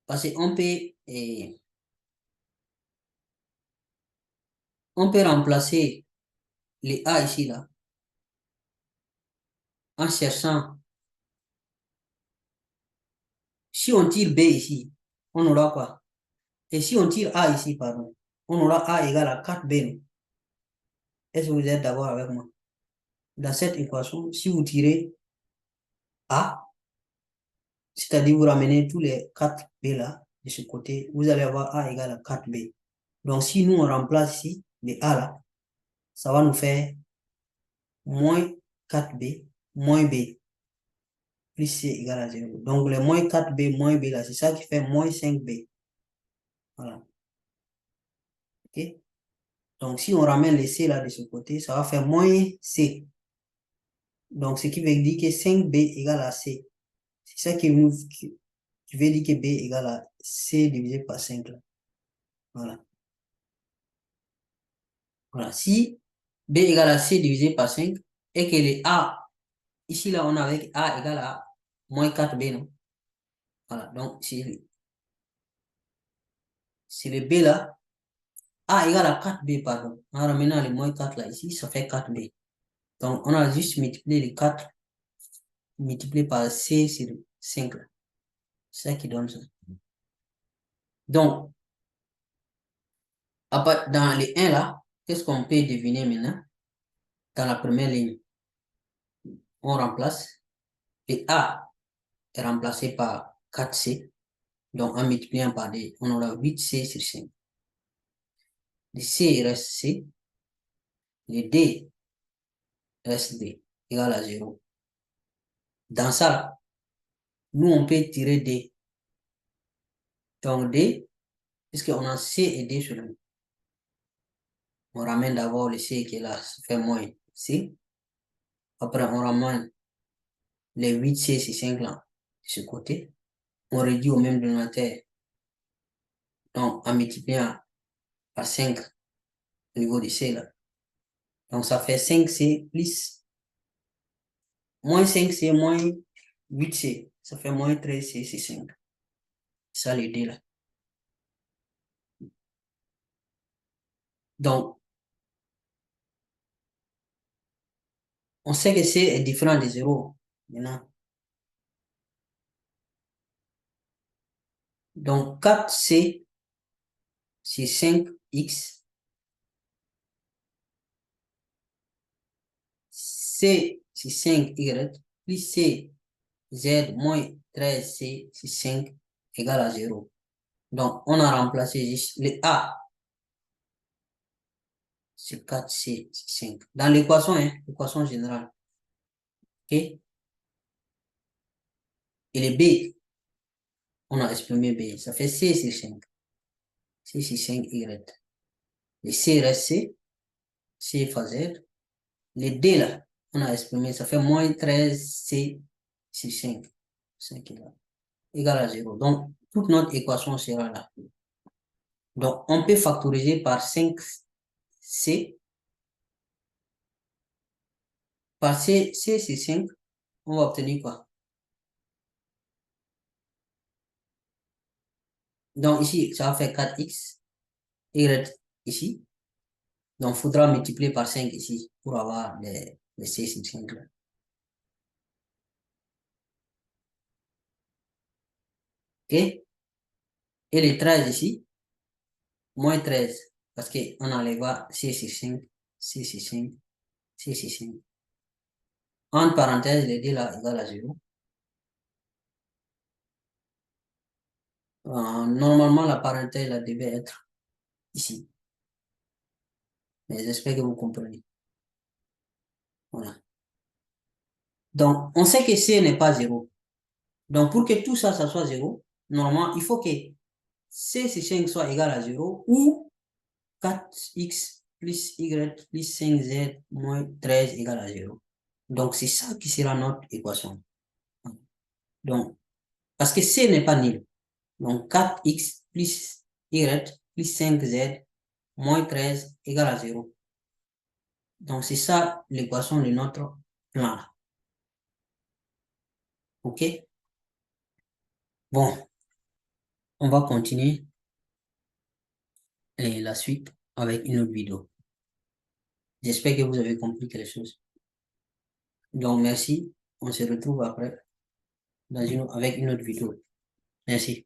Parce qu'on peut, on peut remplacer les A ici, là, en cherchant. Si on tire B ici, on aura quoi? Et si on tire A ici, pardon, on aura A égale à 4B. Est-ce que vous êtes d'accord avec moi? Dans cette équation, si vous tirez A, c'est-à-dire vous ramenez tous les 4B là, de ce côté, vous allez avoir A égale à 4B. Donc, si nous, on remplace ici les A là, ça va nous faire moins 4B moins B plus C égale à 0. Donc, le moins 4B moins B là, c'est ça qui fait moins 5B. Voilà. OK? Donc, si on ramène les C là de ce côté, ça va faire moins C. Donc, ce qui veut dire que 5B égale à C. C'est ça qui veut dire que B égale à C divisé par 5 là. Voilà. Voilà. Si B égale à C divisé par 5 et que les A, ici là, on a avec A égale à moins 4B, non? Voilà. Donc, c'est le B là, A égale à 4B, pardon. En ramenant les moins 4 là ici, ça fait 4B. Donc, on a juste multiplié les 4 multiplié par C sur 5 là. C'est ça qui donne ça. Donc, dans les 1 là, qu'est-ce qu'on peut deviner maintenant? Dans la première ligne, on remplace. Et A est remplacé par 4C. Donc, en multipliant par D, on aura 8C sur 5. Le C reste C. Le D reste D, égal à 0. Dans ça, nous, on peut tirer D. Donc, D, puisqu'on a C et D sur nous, on ramène d'abord le C qui est là, ça fait moins C. Après, on ramène les 8C sur 5 là, de ce côté. On réduit au même dénominateur. Donc, en multipliant par 5 au niveau du C là. Donc, ça fait 5C plus moins 5C moins 8C. Ça fait moins 13C sur 5. Ça, le D là. Donc, on sait que C est différent de 0. Maintenant. Donc, 4C, c'est 5X. C, c'est 5Y. Plus C, Z, moins 13C, c'est 5 égale à 0. Donc, on a remplacé juste le A, c'est 4C, c'est 5. Dans l'équation, l'équation générale. OK? Et le B, on a exprimé B. Ça fait C sur 5. C sur 5Y. Le C reste C. C fois Z. Le D là, on a exprimé, ça fait moins 13C sur 5. 5 est là. Égal à 0. Donc, toute notre équation sera là. Donc, on peut factoriser par 5C. Par C sur 5, on va obtenir quoi? Donc, ici, ça va faire 4X. Y ici. Donc, il faudra multiplier par 5 ici pour avoir les C sur 5 là. OK? Et les 13 ici, moins 13. Parce qu'on enlèvera C sur 5, C sur 5, C sur 5. Entre parenthèses, les deux là égale à 0. Normalement, la parenthèse là devait être ici. Mais j'espère que vous comprenez. Voilà. Donc, on sait que C n'est pas 0. Donc, pour que tout ça, ça soit 0, normalement, il faut que C sur 5 soit égal à 0 ou 4x plus y plus 5z moins 13 égale à 0. Donc, c'est ça qui sera notre équation. Donc, parce que C n'est pas nul. Donc, 4x plus y plus 5z moins 13 égale à 0. Donc, c'est ça l'équation de notre plan. OK? Bon, on va continuer la suite avec une autre vidéo. J'espère que vous avez compris quelque chose. Donc, merci. On se retrouve après avec une autre vidéo. Merci.